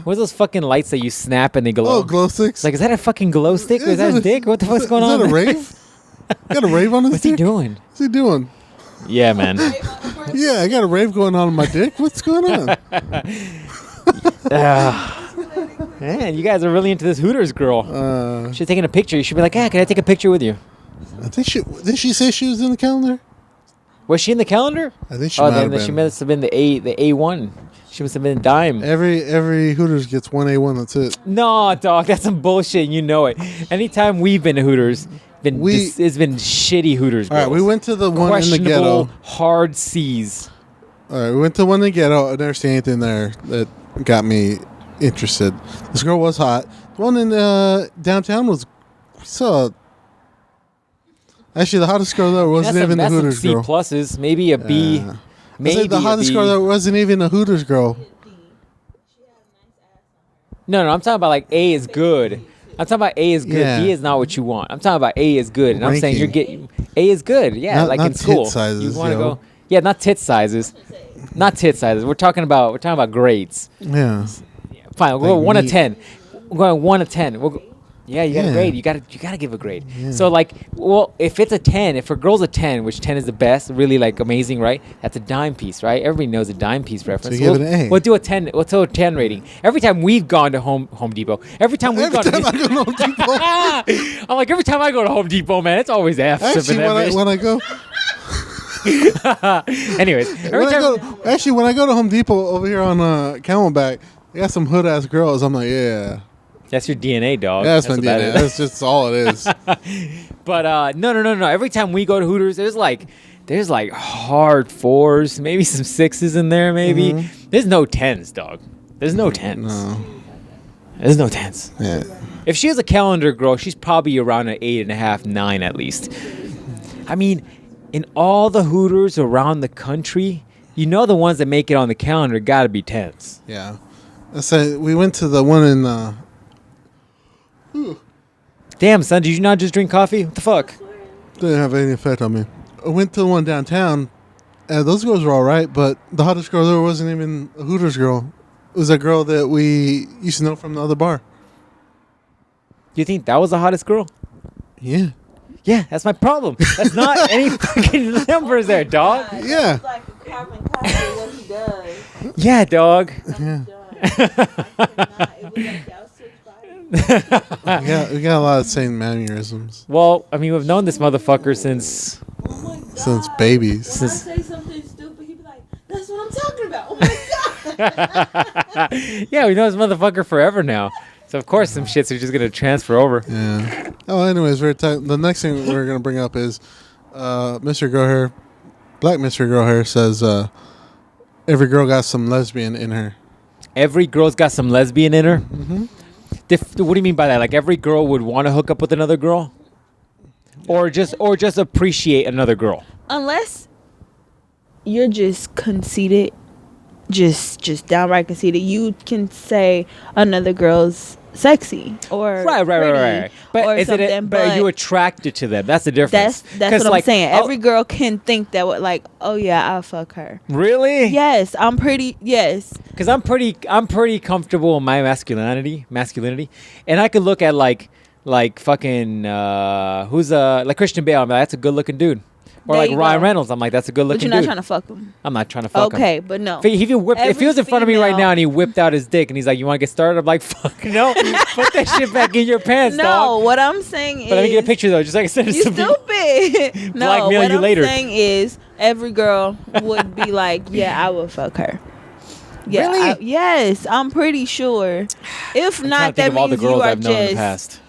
what's those fucking lights that you snap and they glow? Oh, glow sticks. Like, is that a fucking glow stick or is that his dick? What the fuck's going on? Is that a rave? Got a rave on his What's dick? he doing? What's he doing? Yeah, man. Yeah, I got a rave going on my dick. What's going on? Man, you guys are really into this Hooters girl. She's taking a picture. You should be like, can I take a picture with you? I think did she say she was in the calendar? Was she in the calendar? I think she might have been. She must have been the A1. She must have been dime. Every Hooters gets one A1. That's it. No, dog, that's some bullshit. You know it. Anytime we've been to Hooters, it's been shitty Hooters girls. All right, we went to the one in the ghetto. Hard C's. All right, we went to the one in the ghetto. I never seen anything there that got me interested. This girl was hot. The one in downtown was actually the hottest girl there wasn't even the Hooters girl. C pluses, maybe a B. Maybe the hottest girl there wasn't even a Hooters girl. No, I'm talking about like A is good. I'm talking about A is good. Yeah. B is not what you want. I'm talking about A is good, and I'm saying you're getting A is good. Yeah, like in school. Tit sizes, you want to go? Yeah, not tit sizes. Not tit sizes. We're talking about grades. Yeah. Fine. We'll go Like 1 to meat. 10. We're going 1 to 10. Yeah, you got a grade. You got to give a grade. Yeah. So like, well, if it's a 10, if a girl's a 10, which 10 is the best, really like amazing, right? That's a dime piece, right? Everybody knows a dime piece reference. So you give it an A. We'll do a 10. We'll do a 10 rating. Every time we've gone to Home Depot. Every time I go to Home Depot. I'm like, every time I go to Home Depot, man, it's always F. Actually, when I go. Anyways, when I go to Home Depot over here on Camelback, they got some hood ass girls. I'm like, yeah. That's your DNA, dog. Yeah, that's my DNA. That's just all it is. But no. Every time we go to Hooters, there's like hard 4s, maybe some 6s in there, maybe. Mm-hmm. There's no 10s, dog. There's no 10s. No. There's no 10s. Yeah. If she was a calendar girl, she's probably around an 8.5, 9 at least. I mean, in all the Hooters around the country, you know the ones that make it on the calendar got to be 10s. Yeah. So we went to the one in. Damn, son, did you not just drink coffee? What the fuck? Didn't have any effect on me. I went to the one downtown, and those girls were all right, but the hottest girl there wasn't even a Hooters girl. It was a girl that we used to know from the other bar. Do you think that was the hottest girl? Yeah. Yeah, that's my problem. That's not any fucking numbers there, dog. Yeah. Like a carbon copy of what he does. Yeah, dog. Yeah. Yeah. We got a lot of same mannerisms. Well, I mean, we've known this motherfucker since Babies. When I say something stupid, he be like, "That's what I'm talking about." Oh my god. Yeah, we know this motherfucker forever now. So of course some shits are just gonna transfer over. Yeah. Oh, anyways, the next thing we're gonna bring up is Mr. Girl Hair, Black Mr. Girl Hair says every girl got some lesbian in her. Every girl's got some lesbian in her. Mm-hmm. What do you mean by that? Like every girl would want to hook up with another girl, or just appreciate another girl. Unless you're just conceited, just downright conceited, you can say another girl's sexy or Right. pretty But or is something, it? But are you attracted to them? That's the difference. That's what I'm saying. Oh, Every girl can think that like, oh yeah, I'll fuck her. really? Yes, I'm pretty. Yes, Because I'm pretty comfortable in my masculinity, and I could look at like fucking who's like Christian Bale. I'm like, that's a good looking dude. Or There like you Ryan go. Reynolds. I'm like, that's a good But looking you're not dude. trying to fuck him. I'm not trying to fuck him. Okay, but no. If he was in front of me right Every now and he whipped out his dick and he's like, you want to get started? I'm like, fuck no. Put that shit back in your pants, No, dog. what I'm saying is. But let me get a picture though, just like I said. You stupid. No, Blackmail what you I'm later. saying is every girl would be like, yeah, I would fuck her. Yeah, Really? yes, I'm pretty sure. If I'm trying not, to think that of all the means you girls are I've known in the just. past.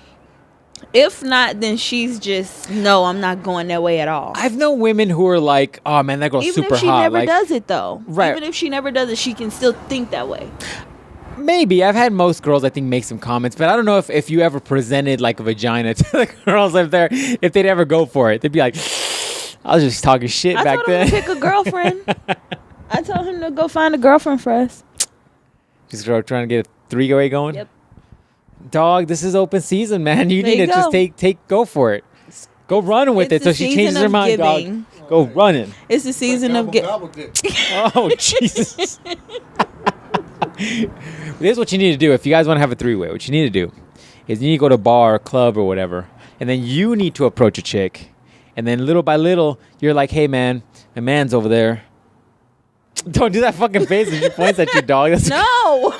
If not, then she's just no. I'm not going that way at all. I've known women who are like, oh man, that girl's Even super if she hot. never Like, does it though. Right. Even if she never does it, she can still think that way. maybe I've had most girls I think make some comments, but I don't know if you ever presented like a vagina to the girls up there, if they'd ever go for it. They'd be like, I was just talking shit I back told him then. to pick a girlfriend. I told him to go find a girlfriend for us. Just trying to get a three-way going. Yep. Dog, this is open season, man. You There need you to just go. take go for it. Go running with It's it so the she season changes her of mind, giving. dog. Go running. It's the season of get. Oh, Jesus. Here's what you need to do. If you guys want to have a three-way, what you need to do is you need to go to a bar or club or whatever, and then you need to approach a chick. And then little by little, you're like, hey, man, my man's over there. Don't do that fucking face when she points at you, dog. That's No.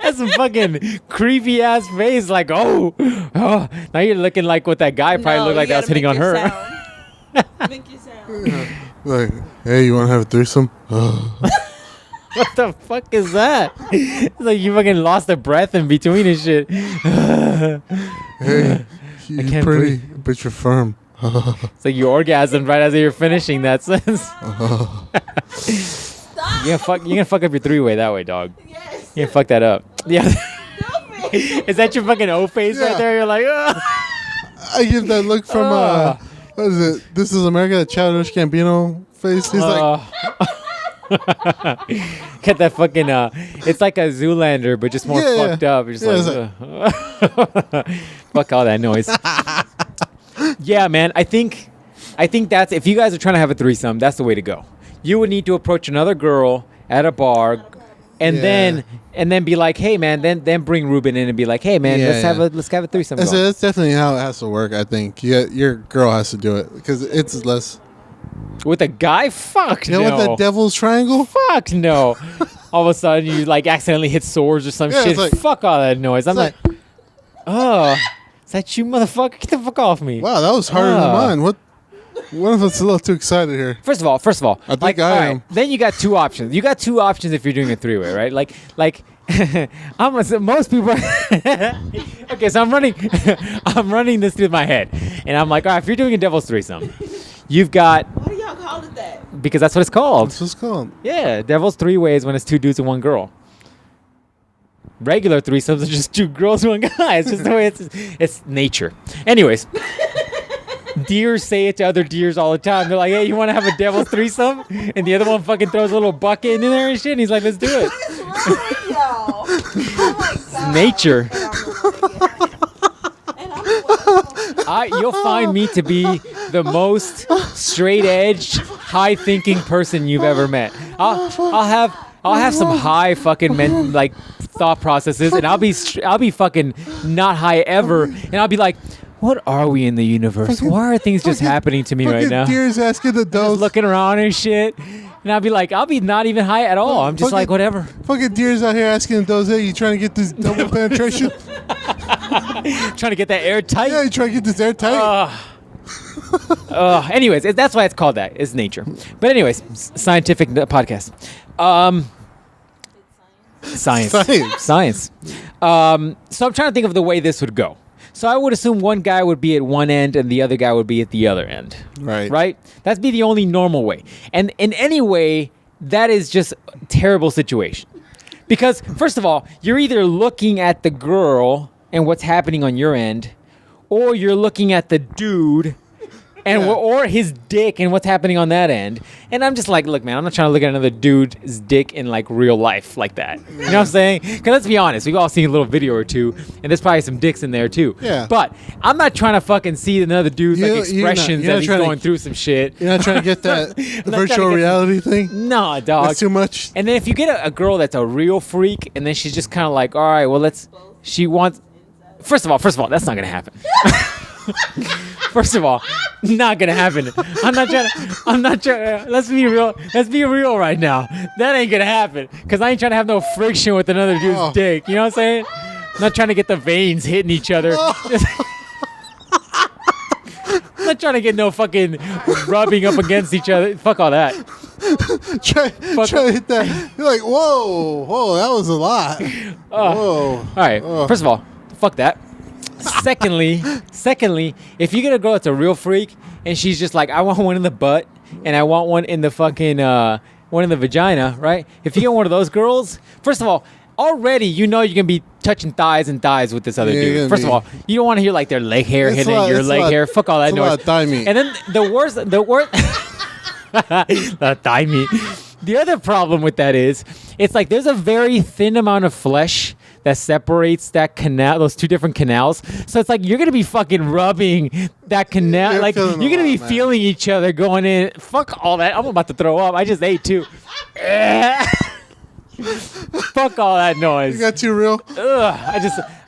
That's some fucking creepy ass face. Like, oh, now you're looking like what that guy probably No, looked like you that was gotta hitting on make your her. sound. Make your sound. Like, hey, you want to have a threesome? What the fuck is that? It's like you fucking lost a breath in between and shit. Hey, you're can't pretty, but you're firm. It's like you orgasmed right as you're finishing that sentence. You're gonna fuck up your three-way that way, dog. Yes. You're gonna fuck that up. Yeah. Stupid. Is that your fucking O face Yeah. right there? You're like, ugh. I give that look from, what is it? This is America, that Childish Gambino face. He's like, Get that fucking it's like a Zoolander but just more Yeah, yeah. fucked up. You're just Yeah, like, fuck all that noise. Yeah, man, I think that's, if you guys are trying to have a threesome, that's the way to go. You would need to approach another girl at a bar and Yeah. then be like, hey man, then bring Ruben in and be like, hey man, Yeah, let's have a threesome that's, going. that's definitely how it has to work, I think. Your girl has to do it because it's less. With a guy? Fuck You know no. what that devil's triangle? Fuck no. All of a sudden you like accidentally hit swords or some Yeah, shit. it's like- Fuck all that noise. I'm like, It's oh, is that you, motherfucker? Get the fuck off me. Wow, that was harder than Ah. mine. What if it's a little too excited here? First of all, I think I all am. Then you got two options. You got two options if you're doing a three-way, right? Like most people. Okay, so I'm running this through my head, and I'm like, all right, if you're doing a devil's threesome, you've got, Why do y'all call it that? because that's what it's called. What's this called? Yeah, devil's three ways when it's two dudes and one girl. Regular threesomes are just two girls and one guy. It's just the way it's nature. Anyways, deers say it to other deers all the time. They're like, hey, you want to have a devil's threesome? And the other one fucking throws a little bucket in there and shit. And he's like, let's do it. What's wrong with y'all? Oh my God. Nature. And I'm the one- You'll find me to be the most straight edge, high thinking person you've ever met. I'll have some high fucking like thought processes, and I'll be fucking not high ever, and I'll be like, what are we in the universe? Why are things just happening to me right Fucking now? deer's asking the Just does. looking around and shit, and I'll be not even high at all. I'm just Fucking- like, whatever. Fucking deer's out here asking the does, hey, you trying to get this double penetration? Trying to get that airtight. Yeah, you trying to get this airtight? Anyways, that's why it's called that. It's nature. But anyways, scientific podcast. Science. So I'm trying to think of the way this would go. So I would assume one guy would be at one end and the other guy would be at the other end. Right. Right? That'd be the only normal way. And in any way, that is just a terrible situation. Because, first of all, you're either looking at the girl and what's happening on your end, or you're looking at the dude and or his dick and what's happening on that end. And I'm just like, look, man, I'm not trying to look at another dude's dick in like real life like that. You know what I'm saying? Because let's be honest, we've all seen a little video or two, and there's probably some dicks in there too. Yeah. But I'm not trying to fucking see another dude's like expressions you're not as he's trying to- going through some shit. You're not trying to get that trying to virtual get- reality thing? Nah, dog. That's too much? And then if you get a girl that's a real freak, and then she's just kind of like, all right, well, she wants. First of all, that's not gonna happen. First of all, not gonna happen. I'm not trying. Let's be real. Let's be real right now. That ain't gonna happen. Cause I ain't trying to have no friction with another dude's dick. You know what I'm saying? I'm not trying to get the veins hitting each other. I'm not trying to get no fucking rubbing up against each other. Fuck all that. try to hit that. You're like, whoa, that was a lot. Whoa. All right. First of all, fuck that. Secondly, if you get a girl that's a real freak and she's just like, I want one in the butt and I want one in the fucking one in the vagina, right? If you get one of those girls, first of all, already you know you're gonna be touching thighs and thighs with this other dude. First of all, you don't want to hear like their leg hair hitting your leg hair. Fuck all that noise. Thigh meat. And then the worst thigh meat. The other problem with that is it's like there's a very thin amount of flesh that separates that canal, those two different canals. So it's like you're gonna be fucking rubbing that canal, like you're gonna be feeling each other going in. Fuck all that. I'm about to throw up. I just ate too. Fuck all that noise. You got too real? Ugh,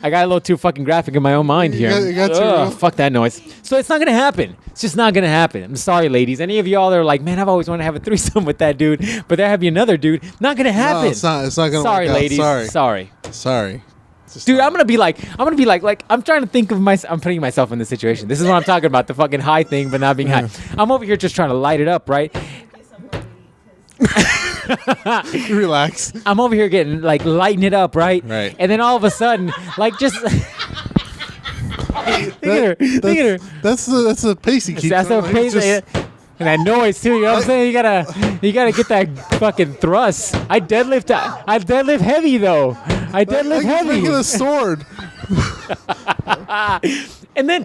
I got a little too fucking graphic in my own mind here. You got too real? Fuck that noise. So it's not gonna happen. It's just not gonna happen. I'm sorry, ladies. Any of y'all that are like, man, I've always wanted to have a threesome with that dude, but there have you another dude. Not gonna happen. No, it's not gonna sorry, work out. Ladies. Sorry. Dude, I'm gonna be like, I'm trying to think of I'm putting myself in this situation. This is what I'm talking about, the fucking high thing, but not being high. I'm over here just trying to light it up, right? Relax. I'm over here getting like lighting it up, right? Right. And then all of a sudden, like just look at her. That's the pace he keeps. That's the pace. And that noise too. You know what I'm saying? You gotta get that fucking thrust. I deadlift heavy though. I deadlift heavy. Look at a sword. And then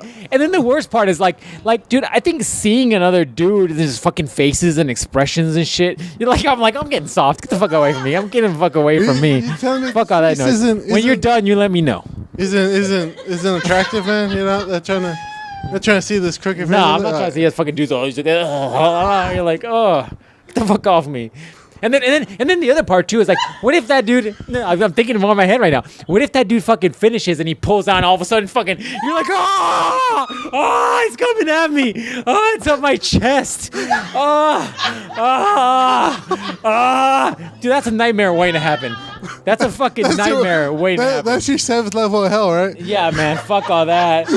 the worst part is like, dude, I think seeing another dude, there's fucking faces and expressions and shit. I'm getting soft. Get the fuck away from me. I'm getting the fuck away from me. Fuck all that noise. When you're done, you let me know. Isn't attractive, man? You're not trying to see this crooked. No, I'm not trying to see this fucking dudes. Always like, you're like, oh, get the fuck off me. And then the other part too is like, what if that dude? No, I'm thinking more in my head right now. What if that dude fucking finishes and he pulls on all of a sudden fucking? You're like, oh, he's coming at me. Oh, it's on my chest. Dude, that's a nightmare waiting to happen. That's a fucking nightmare waiting to happen. That's your 7th level of hell, right? Yeah, man. Fuck all that.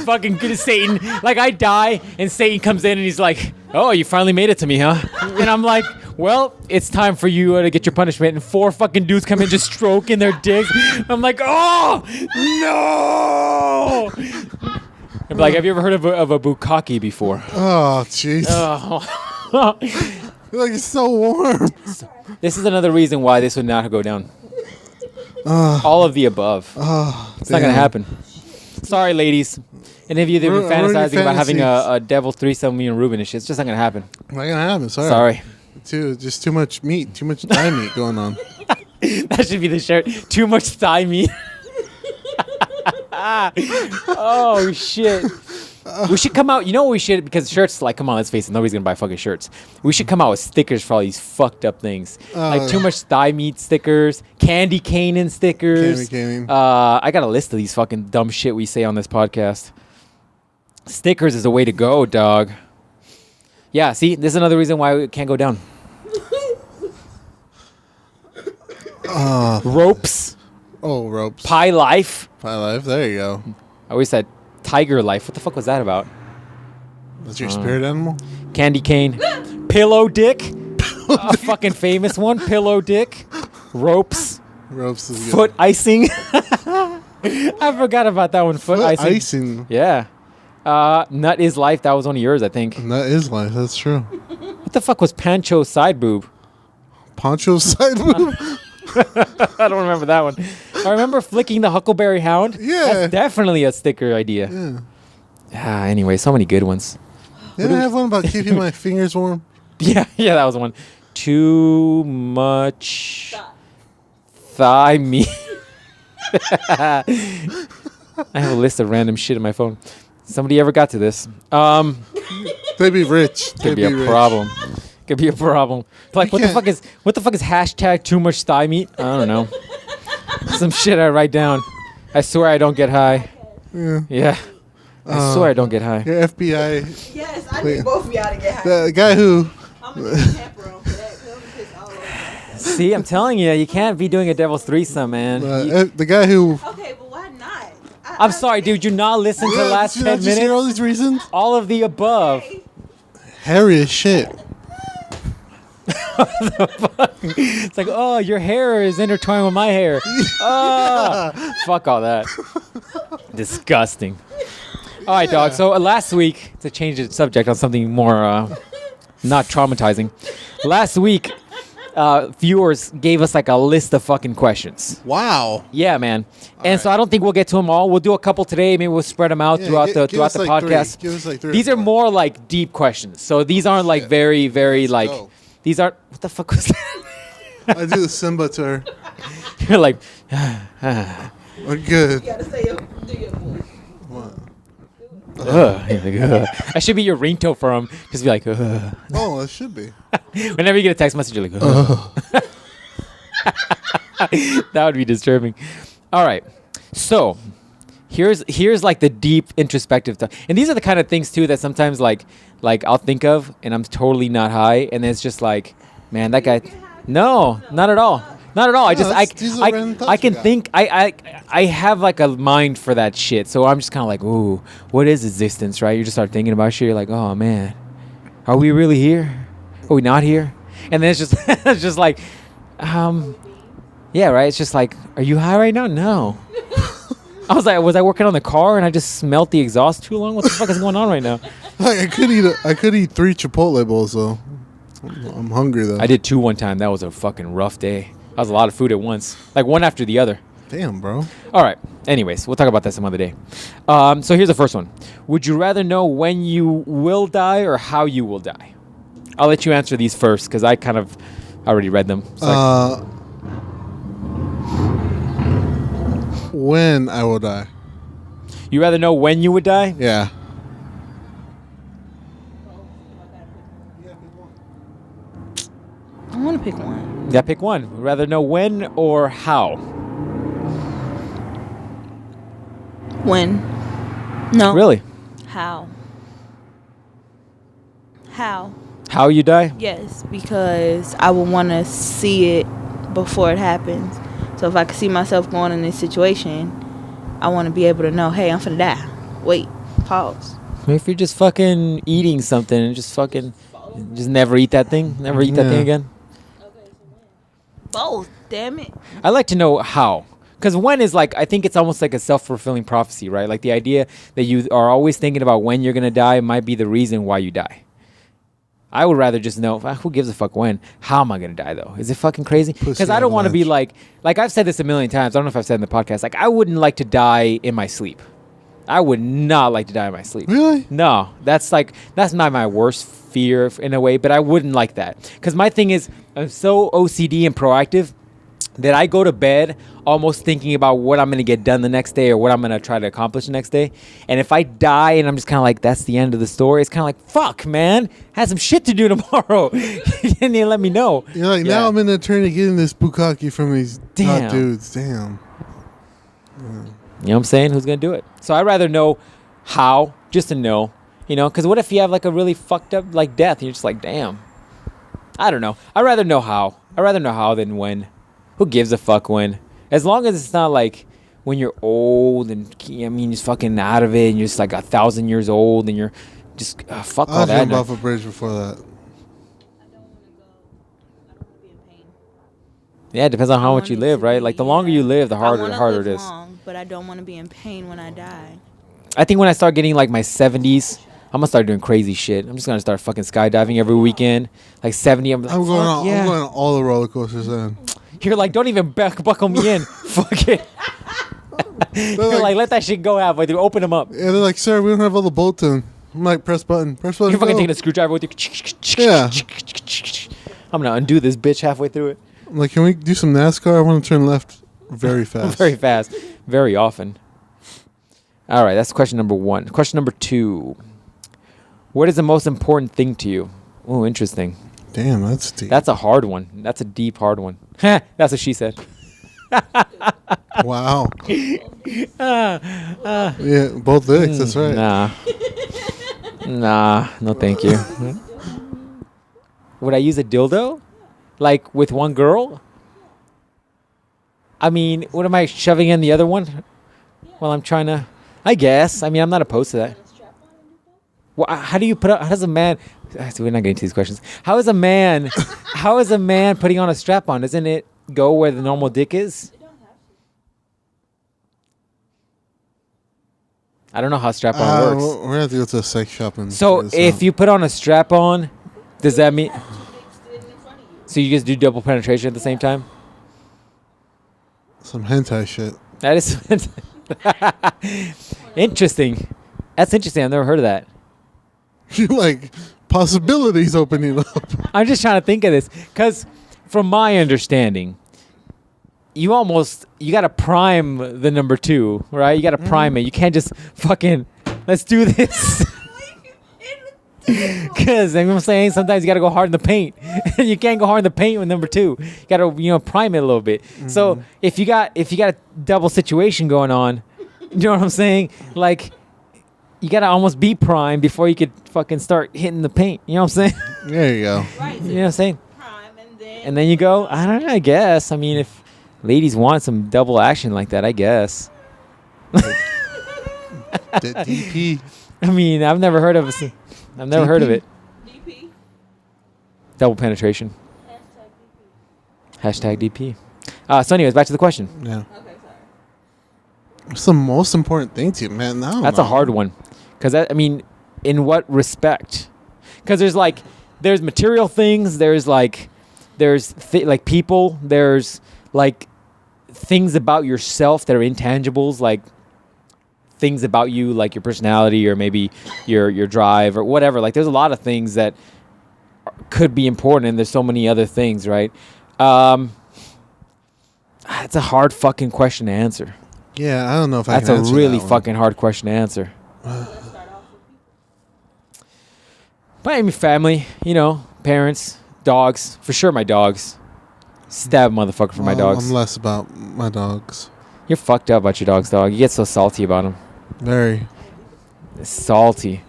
Fucking good as Satan. Like I die and Satan comes in and he's like, oh, you finally made it to me, huh? And I'm like, well, it's time for you to get your punishment. And 4 fucking dudes come in just stroking their dicks. I'm like, oh, no. I'm like, have you ever heard of a bukkake before? Oh, jeez. Oh. Like, it's so warm. This is another reason why this would not go down. All of the above. It's not going to happen. Sorry, ladies. And if you've been fantasizing about having a devil threesome, me and Ruben and shit, it's just not going to happen. Not going to happen. Sorry. Just too much meat, too much thigh meat going on. That should be the shirt. Too much thigh meat. Oh, shit. We should come out. You know what we should? Because shirts, like, come on, let's face it. Nobody's going to buy fucking shirts. We should come out with stickers for all these fucked up things. Like too much thigh meat stickers, candy caning stickers. I got a list of these fucking dumb shit we say on this podcast. Stickers is the way to go, dog. Yeah, see? This is another reason why it can't go down. Ropes. Oh, ropes. Pie life. Pie life. There you go. I always said tiger life. What the fuck was that about? That's your spirit animal? Candy cane. Pillow dick. A fucking famous one. Pillow dick. Ropes. Ropes is good. Foot icing. I forgot about that one. Foot icing. Yeah. Nut is life. That was one of yours, I think. Nut is life. That's true. What the fuck was Pancho's side boob? Poncho's side boob? I don't remember that one. I remember flicking the Huckleberry Hound. Yeah. That's definitely a sticker idea. Yeah. Anyway, so many good ones. Didn't I have one about keeping my fingers warm? Yeah, that was one. Too much thigh meat. I have a list of random shit in my phone. Somebody ever got to this? They'd be rich. Could be a problem. Could be a problem. Like, what the fuck is hashtag too much thigh meat? I don't know. Some shit I write down. I swear I don't get high. Yeah. Yeah. I swear I don't get high. Your FBI. Yes, I need both of y'all to get high. The guy who. I'm gonna need a chaperone for that. 'Cause I'm gonna piss all over myself. See, I'm telling you, you can't be doing a devil's threesome, man. The guy who. Okay, but why not? I'm sorry, dude. You not listen to the last 10 Did you hear all minutes? these reasons? All of the above. Hairy as shit. It's like, oh, your hair is intertwined with my hair. Oh, fuck all that. Disgusting. All right, dog. So last week, to change the subject on something more not traumatizing, last week, viewers gave us like a list of fucking questions. Wow. Yeah, man. And right. so I don't think we'll get to them all. We'll do a couple today. Maybe we'll spread them out throughout the podcast. Give us like 3 or These are 4. more like deep questions. So these aren't like very, very like. go. These aren't. What the fuck was that? I do the Simba to her. You're like. We're good. You gotta say do your voice. What? He's like, ugh. I should be your ringtone for him. Just be like, ugh. Oh, it should be. Whenever you get a text message, you're like, ugh. That would be disturbing. All right. So here's like the deep introspective stuff. And these are the kind of things too that sometimes like I'll think of and I'm totally not high. And it's just like, man, that guy. No, not at all. Not at all. No, these are random thoughts I can we got. think I have like a mind for that shit. So I'm just kind of like, ooh, what is existence, right? You just start thinking about shit. You're like, oh man, are we really here? Are we not here? And then it's just it's just like, yeah, right. It's just like, are you high right now? No. I was like, was I working on the car and I just smelt the exhaust too long? What the fuck is going on right now? Like, I could eat 3 Chipotle bowls though. I'm hungry though. I did 2 one time. That was a fucking rough day. That was a lot of food at once, like one after the other. Damn, bro. All right. Anyways, we'll talk about that some other day. So here's the first one. Would you rather know when you will die or how you will die? I'll let you answer these first because I kind of already read them. So when I will die. you rather know when you would die? Yeah. I want to pick one. Yeah, pick one. Would rather know when or how? When? No. Really? How? How? How you die? Yes, because I would want to see it before it happens. So if I could see myself going in this situation, I want to be able to know, hey, I'm finna die. Wait, pause. Maybe if you're just fucking eating something and just never eat that thing, never eat that thing again. Both, damn it. I like to know how. Because when is like, I think it's almost like a self-fulfilling prophecy, right? Like the idea that you are always thinking about when you're going to die might be the reason why you die. I would rather just know, who gives a fuck when? How am I going to die, though? Is it fucking crazy? Because I don't want to be like I've said this a million times. I don't know if I've said in the podcast. Like, I wouldn't like to die in my sleep. I would not like to die in my sleep. Really? No. That's not my worst fear in a way, but I wouldn't like that. Because my thing is, I'm so OCD and proactive that I go to bed almost thinking about what I'm going to get done the next day or what I'm going to try to accomplish the next day. And if I die and I'm just kind of like, that's the end of the story, it's kind of like, fuck, man, I had some shit to do tomorrow. You didn't even let me know. You're like, now I'm in the turn of getting this bukkake from these hot dudes. Damn. You know what I'm saying? Who's going to do it? So I'd rather know how, just to know, because what if you have like a really fucked up like death and you're just like, damn. I don't know. I'd rather know how. I'd rather know how than when. Who gives a fuck when? As long as it's not like when you're old and just fucking out of it and you're just like 1,000 years old and you're just fuck all I'll that. jump off a bridge before that. I don't want to be in pain. Yeah, it depends on how much you live, right? Like the longer you live, the harder it is. Long, but I don't want to be in pain when I die. I think when I start getting like my 70s, I'm gonna start doing crazy shit. I'm just gonna start fucking skydiving every weekend. Like 70, I'm like, I'm going on all the roller coasters then. You're like, don't even buckle me in. Fuck it. You're like, let that shit go halfway through. Open them up. Yeah, they're like, sir, we don't have all the bolts in. I'm like, press button. You're fucking taking a screwdriver with you. Yeah. I'm gonna undo this bitch halfway through it. I'm like, can we do some NASCAR? I want to turn left very fast. Very fast. Very often. All right, that's question number 1. Question number 2. What is the most important thing to you? Oh, interesting. Damn, that's deep. That's a hard one. That's a deep, hard one. That's what she said. Wow. Yeah, both dicks. That's right. Nah, no thank you. Would I use a dildo? Like with one girl? I mean, what am I shoving in the other one? While I'm trying to... I guess. I mean, I'm not opposed to that. Well, how do you put up... How does a man... We're not getting into these questions. How is a man putting on a strap-on? Doesn't it go where the normal dick is? I don't know how strap-on works. We're going to have to go to a sex shop and... So if you put on a strap-on, does that mean... So you just do double penetration at the same time? Some hentai shit. That is interesting. That's interesting. I've never heard of that. You like possibilities opening up. I'm just trying to think of this because, from my understanding, you got to prime the number 2, right? You got to prime it. You can't just fucking let's do this. Because I'm saying sometimes you got to go hard in the paint. You can't go hard in the paint with number 2. You got to prime it a little bit. Mm-hmm. So if you got a double situation going on, you know what I'm saying? Like you got to almost be primed before you could fucking start hitting the paint. You know what I'm saying? There you go. Right. You know what I'm saying? Prime and then you go. I don't know. I guess. I mean, if ladies want some double action like that, I guess. The DP. I mean, I've never heard of it. I've never heard of it. DP. Double penetration. Hashtag DP. So anyways, back to the question. Yeah. Okay, sorry. What's the most important thing to you, man? That's a hard one. Because, I mean, in what respect? Because there's material things. There's people. There's, like, things about yourself that are intangibles, like, things about you, like your personality or maybe your drive or whatever. Like there's a lot of things that could be important, and there's so many other things, right? It's a hard fucking question to answer. Yeah, I don't know if I can answer that. That's a really fucking hard question to answer. But I mean, family, parents, dogs, for sure. My dogs, stab motherfucker for my dogs. I'm less about my dogs. You're fucked up about your dogs, dog. You get so salty about them. Very. Salty.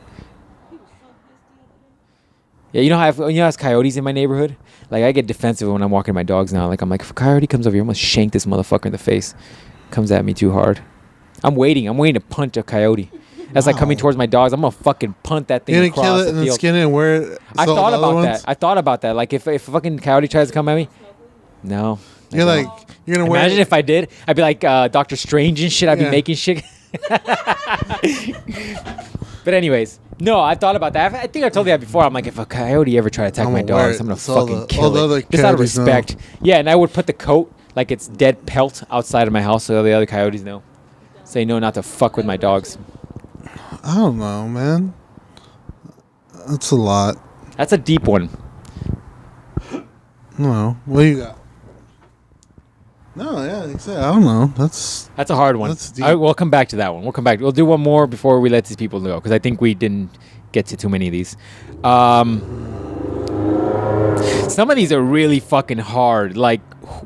Yeah, you know how there's coyotes in my neighborhood? Like, I get defensive when I'm walking my dogs now. Like, I'm like, if a coyote comes over here, I'm going to shank this motherfucker in the face. Comes at me too hard. I'm waiting to punch a coyote. As like coming towards my dogs, I'm going to fucking punt that thing across kill it the and field. Then skin it and wear it. I thought about that. Like, if a fucking coyote tries to come at me, no. You're going to wear Imagine if I did. I'd be like Doctor Strange and shit. I'd be making shit. But anyways, no, I thought about that. I think I told you that before. I'm like, if a coyote ever try to attack my dogs, I'm going to fucking kill it. Just out of respect. Yeah, and I would put the coat, like it's dead pelt, outside of my house so the other coyotes know. Say no not to fuck with my dogs. I don't know, man. That's a lot. That's a deep one. No. What do you got? No, yeah, exactly. I don't know. That's a hard one. That's deep. We'll come back to that one. We'll come back. We'll do one more before we let these people go, because I think we didn't get to too many of these. Some of these are really fucking hard. Like,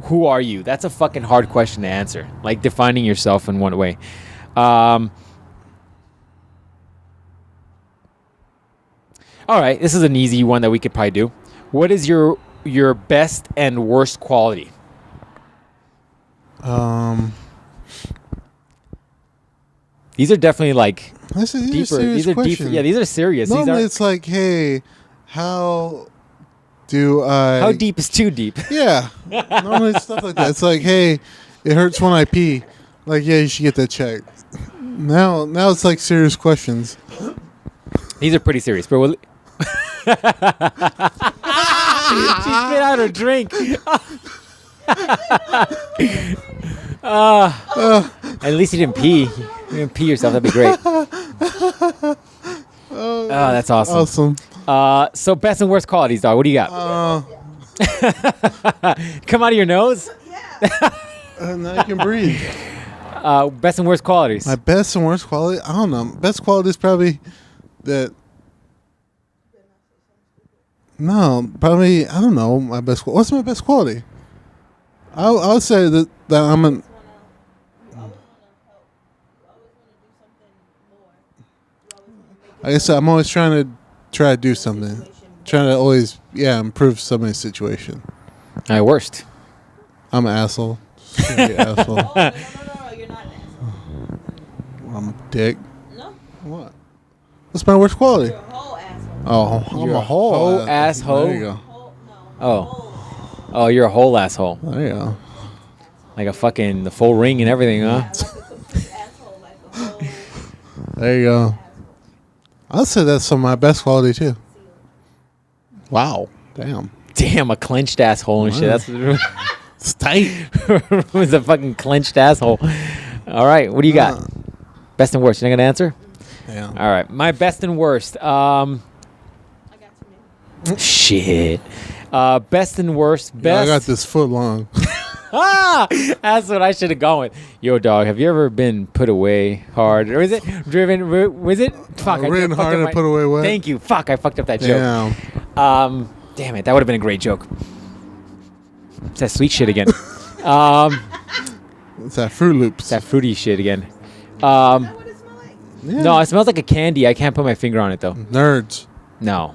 who are you? That's a fucking hard question to answer. Like, defining yourself in one way. All right, this is an easy one that we could probably do. What is your best and worst quality? These are definitely like deeper. These are deeper. Yeah, these are serious. Normally it's like, hey, how do I? How deep is too deep? Yeah. Normally it's stuff like that. It's like, hey, it hurts when I pee. Like, yeah, you should get that checked. Now it's like serious questions. These are pretty serious, but she spit out her drink. At least you didn't pee. You didn't pee yourself. That'd be great. Oh, that's awesome. So best and worst qualities, dog. What do you got? Come out of your nose? Yeah. Now you can breathe. Best and worst qualities. My best and worst quality? I don't know. Best quality is probably that. No, probably, I don't know my best. What's my best quality? I would say that that I'm an. Like I said, I'm always trying to do something. Trying to always, improve somebody's situation. All right, worst. I'm an asshole. Asshole. No, you're not an asshole. I'm a dick. No, What? What's my worst quality? you're a whole asshole. Oh, I'm You're a whole asshole. There you go. Oh, you're a whole asshole. There you go. Like the full ring and everything, huh? Like a complete asshole, like a whole. There you go. I'd say that's some of my best quality too. Wow. Damn. Damn, a clenched asshole and shit. Wow. That's It's tight. Ruben's a fucking clenched asshole. All right, what do you got? Best and worst. You're not gonna answer? Yeah. All right, my best and worst. I got too many. Shit. Best and worst. Yeah, Best. I got this foot long. That's what I should have gone with. Yo, dog, have you ever been put away hard? Or is it driven? Was it? Fuck, I Ridden fucked hard up and put away what? Thank you. Fuck, I fucked up that joke. Damn. Damn it, that would have been a great joke. It's that sweet shit again. It's that Fruit Loops. It's that fruity shit again. Is that what it smells like? Yeah. No, it smells like a candy. I can't put my finger on it though. Nerds. No,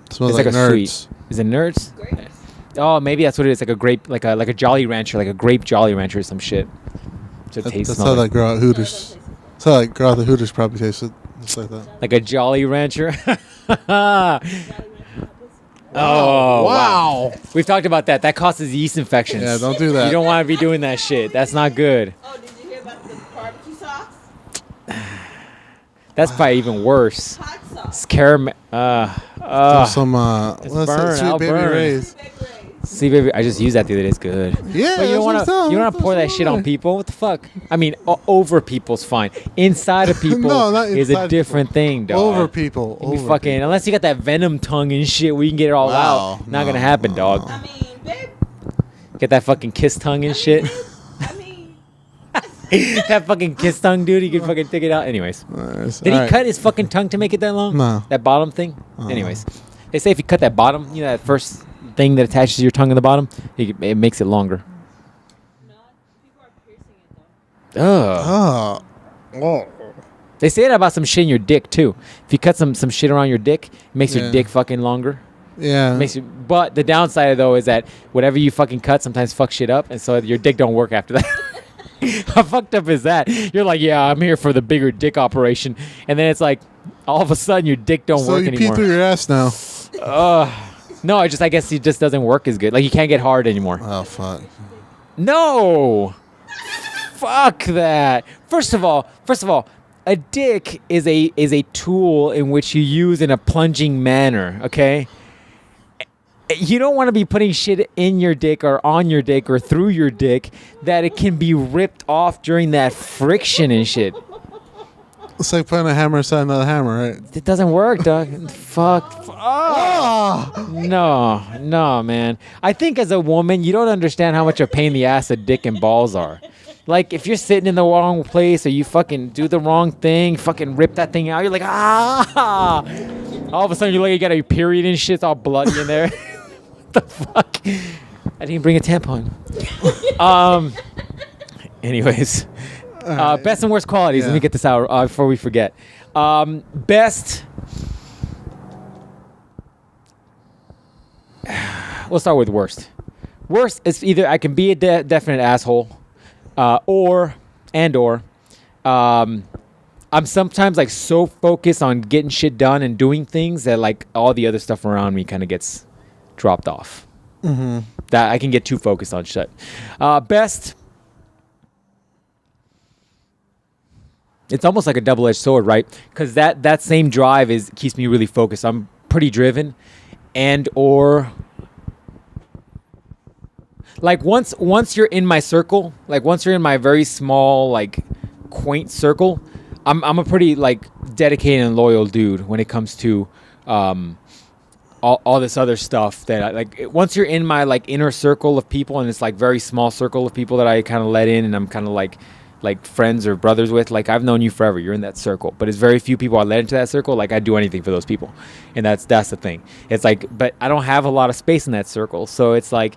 It smells it's like like a nerds. sweet. Is it Nerds? Grapes? Oh, maybe that's what it is. Like a grape, like a Jolly Rancher, like a grape Jolly Rancher or some shit. So it tastes That's how smells that girl at Hooters. That's how that girl at the Hooters probably tasted. Just like that. like a Jolly Rancher. Oh wow! We've talked about that. That causes yeast infections. Yeah, don't do that. You don't want to be doing that shit. That's not good. Oh, did you hear about the barbecue sauce? That's probably even worse. Hot sauce. It's caramel. Throw some it's what's burn, that? Sweet I'll Baby burn. Rays. See, baby, I just used that the other day. It's good. Yeah, But you don't want to pour that shit on people. What the fuck? I mean, over people's fine. Inside of people No, not is a inside different thing, dog. Over people. You be Over fucking unless you got that venom tongue and shit where you can get it all Wow, out. Not no, gonna happen, no, dog. no. I mean, babe. Get that fucking kiss tongue and shit. I mean, That fucking kiss tongue, dude. You can fucking take it out. Anyways, did he cut his fucking tongue to make it that long? No. That bottom thing. Anyways, they say if you cut that bottom, you know, that first thing that attaches your tongue in the bottom, it makes it longer. not people are piercing it though. Ugh. Oh. They say that about some shit in your dick too. If you cut some shit around your dick, it makes your Yeah. dick fucking longer. Yeah. Makes you, but the downside though is that whatever you fucking cut sometimes fuck shit up, and so your dick don't work after that. How fucked up is that? You're like, yeah, I'm here for the bigger dick operation, and then it's like, all of a sudden your dick don't So work you pee anymore. through your ass now. No, I guess it just doesn't work as good. Like you can't get hard anymore. Oh fuck. No. Fuck that. First of all, a dick is a tool in which you use in a plunging manner, okay? You don't want to be putting shit in your dick or on your dick or through your dick that it can be ripped off during that friction and shit. It's like putting a hammer inside another hammer, right? It doesn't work, dog. Fuck. Oh. No, man. I think as a woman, you don't understand how much a pain in the ass a dick and balls are. Like, if you're sitting in the wrong place or you fucking do the wrong thing, fucking rip that thing out, you're like, ah. All of a sudden, you're like, you got a period and shit's all bloody in there. What the fuck? I didn't bring a tampon. Anyways. Best and worst qualities. Yeah. Let me get this out before we forget. Best. We'll start with worst. Worst is either I can be a definite asshole, or I'm sometimes like so focused on getting shit done and doing things that like all the other stuff around me kind of gets dropped off. Mm-hmm. That I can get too focused on shit. Best. It's almost like a double-edged sword, right? Because that same drive keeps me really focused. I'm pretty driven, or like once you're in my circle, like once you're in my very small, like quaint circle, I'm a pretty like dedicated and loyal dude when it comes to all this other stuff that I like. Once you're in my like inner circle of people, and it's like very small circle of people that I kind of let in, and I'm kind of like friends or brothers with, like I've known you forever, you're in that circle, but it's very few people I let into that circle. Like I'd do anything for those people, and that's the thing. It's like, but I don't have a lot of space in that circle, so it's like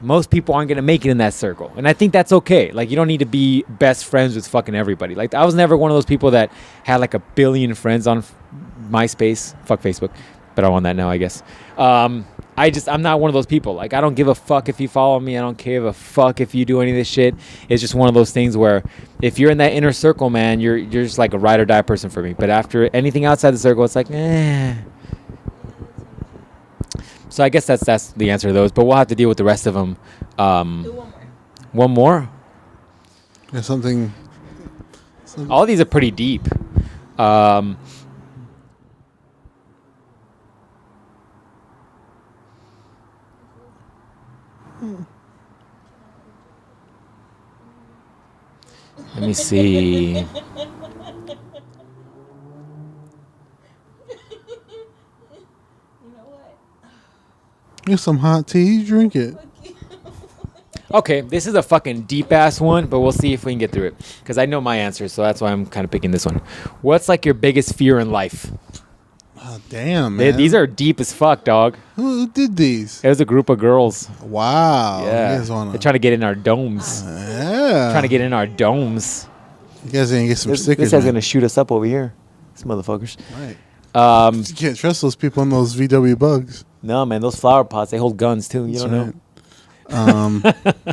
Most people aren't going to make it in that circle. And I think that's okay. Like, you don't need to be best friends with fucking everybody. Like, I was never one of those people that had like a billion friends on MySpace. Fuck Facebook. But I'm on that now, I guess. I'm not one of those people. Like, I don't give a fuck if you follow me. I don't give a fuck if you do any of this shit. It's just one of those things where if you're in that inner circle, man, you're just like a ride or die person for me. But after anything outside the circle, it's like, eh. So I guess that's the answer to those. But we'll have to deal with the rest of them. Do one more. One more? Yeah, something. All these are pretty deep. Let me see. Here's some hot tea. Drink it. Okay, this is a fucking deep ass one, but we'll see if we can get through it. Because I know my answer, so that's why I'm kind of picking this one. What's like your biggest fear in life? Oh, damn, man. These are deep as fuck, dog. Who did these? It was a group of girls. Wow. Yeah. You guys wanna... They're trying to get in our domes. Yeah. Trying to get in our domes. You guys didn't get some stickers. This guy's going to shoot us up over here. These motherfuckers. Right. You can't trust those people in those VW bugs. No, man, those flower pots, they hold guns too. You That's don't right. know.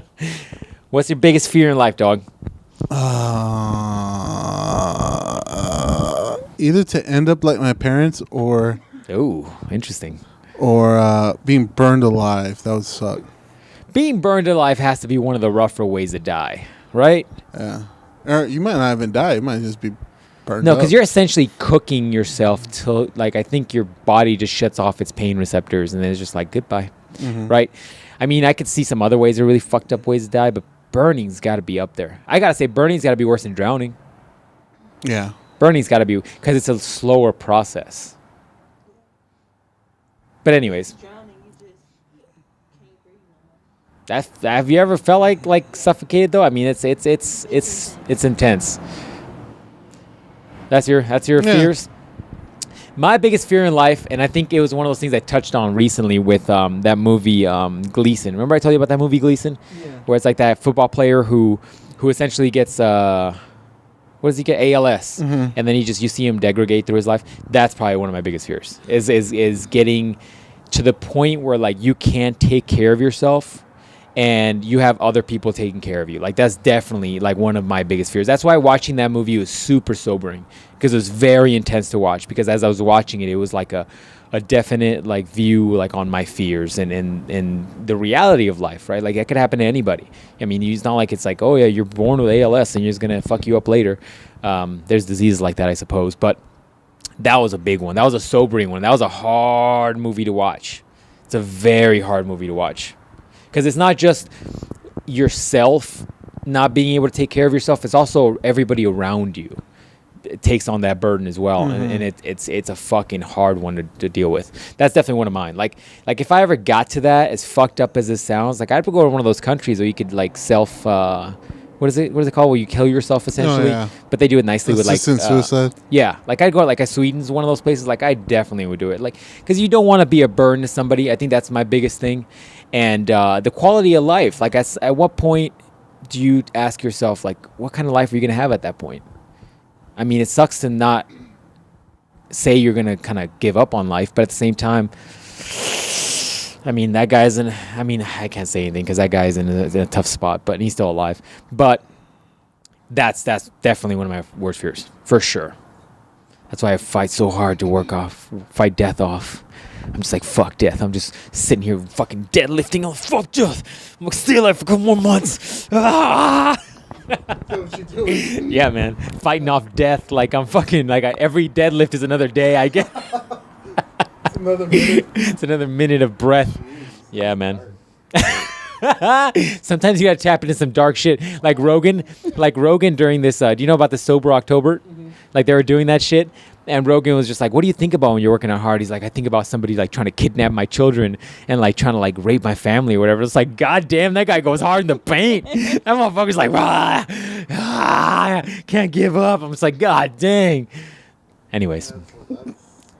What's your biggest fear in life, dog? Either to end up like my parents or interesting. Or being burned alive. That would suck. Being burned alive has to be one of the rougher ways to die, right? Yeah. Or you might not even die. You might just be burned No, up. because you're essentially cooking yourself till, like, I think your body just shuts off its pain receptors and then it's just like, goodbye, right? I mean, I could see some other ways, are really fucked up ways to die, but burning's got to be up there. I got to say, burning's got to be worse than drowning. Yeah. Burning's got to be, because it's a slower process. But anyways. Have you ever felt like suffocated though? I mean, it's intense. That's your fears. My biggest fear in life, and I think it was one of those things I touched on recently with that movie Gleason. Remember I told you about that movie Gleason, where it's like that football player who essentially gets what does he get, ALS, and then you see him degrade through his life. That's probably one of my biggest fears is getting to the point where like you can't take care of yourself. And you have other people taking care of you. Like, that's definitely, like, one of my biggest fears. That's why watching that movie was super sobering. Because it was very intense to watch. Because as I was watching it, it was, like, a definite, like, view, like, on my fears and the reality of life, right? Like, that could happen to anybody. I mean, it's not like it's like, oh, yeah, you're born with ALS and you're just going to fuck you up later. There's diseases like that, I suppose. But that was a big one. That was a sobering one. That was a hard movie to watch. It's a very hard movie to watch. Because it's not just yourself not being able to take care of yourself. It's also everybody around you. It takes on that burden as well. And it's a fucking hard one to deal with. That's definitely one of mine. Like if I ever got to that, as fucked up as this sounds, like I'd go to one of those countries where you could like self... what is it called? Where you kill yourself essentially? Oh, yeah. But they do it nicely with like... suicide? Yeah. Like I'd go like Sweden's one of those places. Like I definitely would do it. Like, because you don't want to be a burden to somebody. I think that's my biggest thing. And the quality of life. Like at what point do you ask yourself, like, what kind of life are you going to have at that point? I mean, it sucks to not say you're going to kind of give up on life. But at the same time... I mean, that guy's in... I mean, I can't say anything because that guy's in a tough spot, but he's still alive. But that's definitely one of my worst fears, for sure. That's why I fight so hard to fight death off. I'm just like, fuck death. I'm just sitting here fucking deadlifting. Oh, fuck death. I'm going to stay alive for a couple more months. Ah! Yeah, man. Fighting off death like I'm fucking... Like every deadlift is another day I get... Another minute. It's another minute of breath. Yeah, man. Sometimes you gotta tap into some dark shit. Like Rogan during this, do you know about the Sober October? Like they were doing that shit. And Rogan was just like, what do you think about when you're working out hard? He's like, I think about somebody like trying to kidnap my children and like trying to like rape my family or whatever. It's like, God damn, that guy goes hard in the paint. That motherfucker's like, can't give up. I'm just like, God dang. Anyways.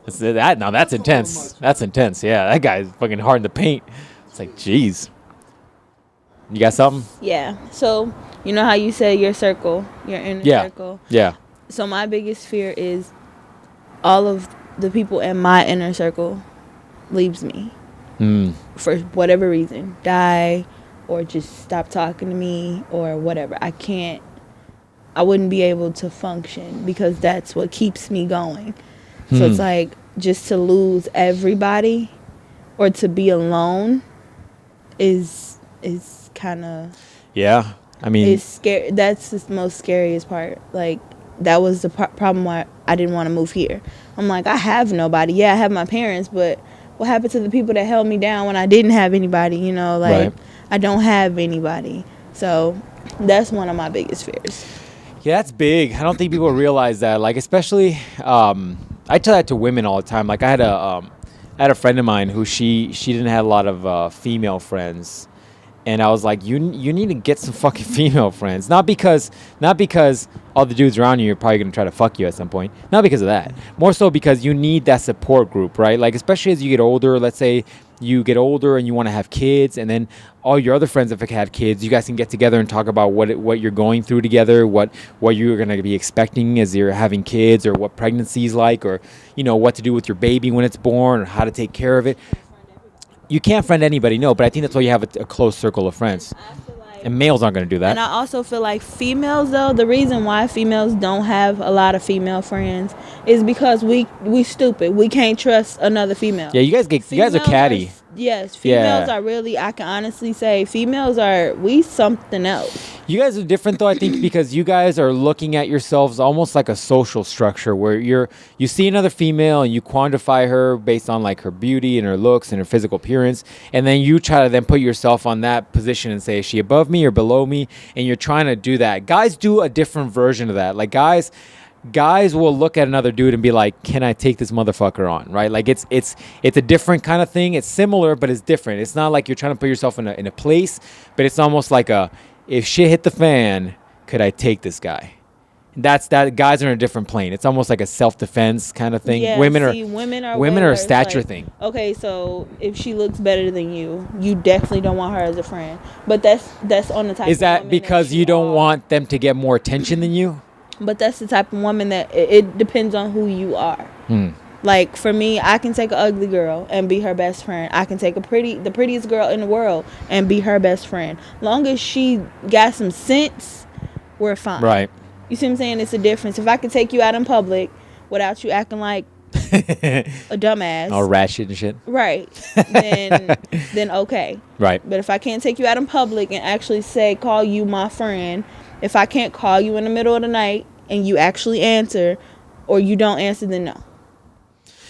That's intense. That's intense. Yeah, that guy's fucking hard in the paint. It's like, jeez. You got something? Yeah. So, you know how you said your circle, your inner circle? Yeah. So my biggest fear is all of the people in my inner circle leaves me. For whatever reason. Die or just stop talking to me or whatever. I wouldn't be able to function because that's what keeps me going. So it's like just to lose everybody or to be alone is kind of... Yeah. I mean, it's scary. That's the most scariest part. Like, that was the problem why I didn't want to move here. I'm like, I have nobody. Yeah, I have my parents, but what happened to the people that held me down when I didn't have anybody? You know, like, I don't have anybody. So that's one of my biggest fears. Yeah, that's big. I don't think people realize that. Like, especially, I tell that to women all the time. Like, I had a friend of mine who she didn't have a lot of female friends, and I was like, you need to get some fucking female friends. Not because all the dudes around you are probably gonna try to fuck you at some point. Not because of that. More so because you need that support group, right? Like, especially as you get older. Let's say you get older and you want to have kids, and then all your other friends have had kids. You guys can get together and talk about what you're going through together, what you're going to be expecting as you're having kids, or what pregnancy is like, or, you know, what to do with your baby when it's born, or how to take care of it. You can't friend anybody, no, but I think that's why you have a close circle of friends. And males aren't going to do that. And I also feel like females, though, the reason why females don't have a lot of female friends is because we stupid. We can't trust another female. Yeah, you guys are catty. Yes, females are really, I can honestly say, we something else. You guys are different, though, I think, because you guys are looking at yourselves almost like a social structure where you see another female and you quantify her based on, like, her beauty and her looks and her physical appearance, and then you try to then put yourself on that position and say, is she above me or below me? And you're trying to do that. Guys do a different version of that. Like, guys will look at another dude and be like, can I take this motherfucker on, right? Like, it's a different kind of thing. It's similar, but it's different. It's not like you're trying to put yourself in a place, but it's almost like if shit hit the fan, could I take this guy? That's that. Guys are in a different plane. It's almost like a self-defense kind of thing. Yeah, women are a stature thing. Okay, so if she looks better than you definitely don't want her as a friend. But that's on the type. Is that because you don't want them to get more attention than you? But that's the type of woman that it depends on who you are. Like, for me, I can take an ugly girl and be her best friend. I can take the prettiest girl in the world and be her best friend. Long as she got some sense, we're fine. Right. You see what I'm saying? It's a difference. If I can take you out in public without you acting like a dumbass, all ratchet and shit, right? Then okay. Right. But if I can't take you out in public and actually call you my friend, if I can't call you in the middle of the night and you actually answer, or you don't answer, then no.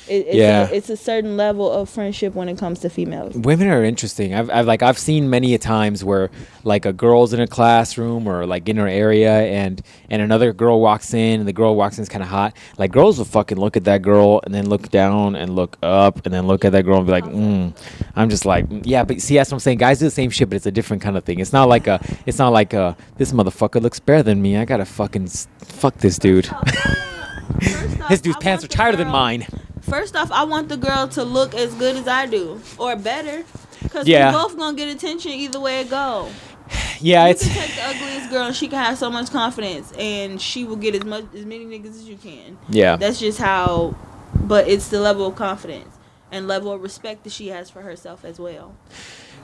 It's a certain level of friendship when it comes to females. Women are interesting. I've seen many a times where, like, a girl's in a classroom or, like, in her area, and another girl walks in, and the girl walks in is kind of hot. Like, girls will fucking look at that girl and then look down and look up and then look at that girl and be like, I'm just like, yeah, but see, that's what I'm saying. Guys do the same shit, but it's a different kind of thing. It's not like this motherfucker looks better than me. I gotta fucking fuck this dude. This dude's pants are tighter than mine. First off, I want the girl to look as good as I do, or better, because we both gonna get attention either way it go. Yeah, you can take the ugliest girl, and she can have so much confidence, and she will get as many niggas as you can. Yeah, that's just how. But it's the level of confidence and level of respect that she has for herself as well.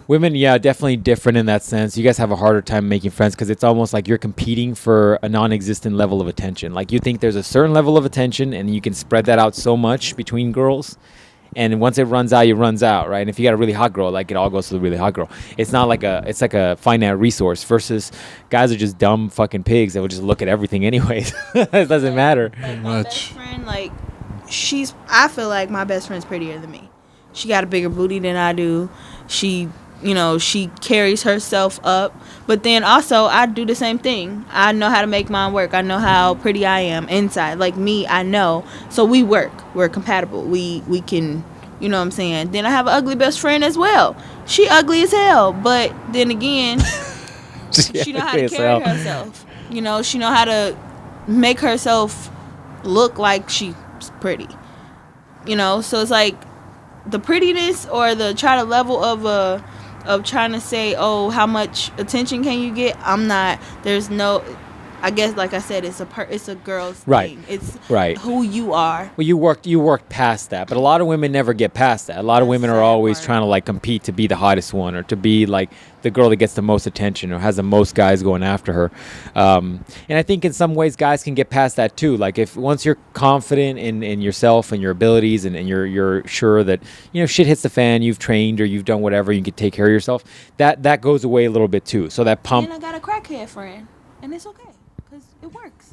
Women, yeah, definitely different in that sense. You guys have a harder time making friends because it's almost like you're competing for a non-existent level of attention. Like, you think there's a certain level of attention, and you can spread that out so much between girls. And once it runs out, right? And if you got a really hot girl, like, it all goes to the really hot girl. It's not like it's like a finite resource versus guys are just dumb fucking pigs that will just look at everything anyways. It doesn't matter. Like, my best friend, like, I feel like my best friend's prettier than me. She got a bigger booty than I do. She carries herself up. But then also, I do the same thing. I know how to make mine work. I know how pretty I am inside. Like me, I know. So we work. We're compatible. We can, you know what I'm saying? Then I have an ugly best friend as well. She ugly as hell. But then again, she know how to carry herself. You know, she know how to make herself look like she's pretty. You know, so it's like the prettiness or the try to level of of trying to say, oh, how much attention can you get? I'm not. There's no. I guess, like I said, it's a girl's thing. It's who you are. Well, you worked past that, but a lot of women never get past that. A lot of women are always trying to like compete to be the hottest one, or to be like the girl that gets the most attention, or has the most guys going after her. And I think in some ways, guys can get past that too. Like if once you're confident in yourself and your abilities, and you're sure that shit hits the fan, you've trained or you've done whatever, you can take care of yourself. That goes away a little bit too. So that pump. And I got a crackhead friend, and it's okay. It works.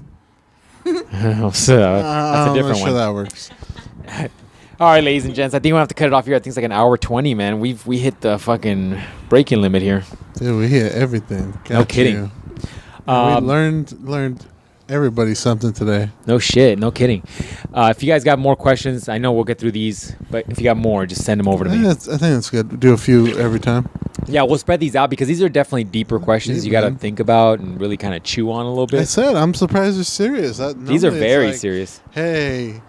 So, that's a different one. Sure that works. All right, ladies and gents, I think we'll have to cut it off here. I think it's like an hour 20, man. We hit the fucking breaking limit here. Dude, we hit everything. No kidding. We learned everybody something today. No shit. No kidding. If you guys got more questions, I know we'll get through these, but if you got more, just send them over to me. I think that's good. Do a few every time. Yeah, we'll spread these out because these are definitely deeper questions you got to think about and really kind of chew on a little bit. I said, I'm surprised they're serious. These are very serious. Hey.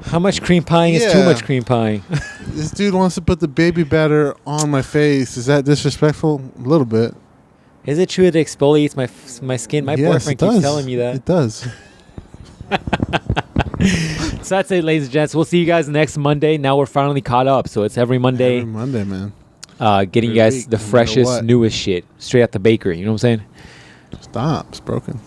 How much cream pieing is too much cream pieing? This dude wants to put the baby batter on my face. Is that disrespectful? A little bit. Is it true that it exfoliates my skin? My boyfriend keeps telling me that. It does. So that's it, ladies and gents. We'll see you guys next Monday. Now we're finally caught up. So it's every Monday. Every Monday, man. Getting you guys the freshest, newest shit straight out the bakery. You know what I'm saying? Stop. It's broken.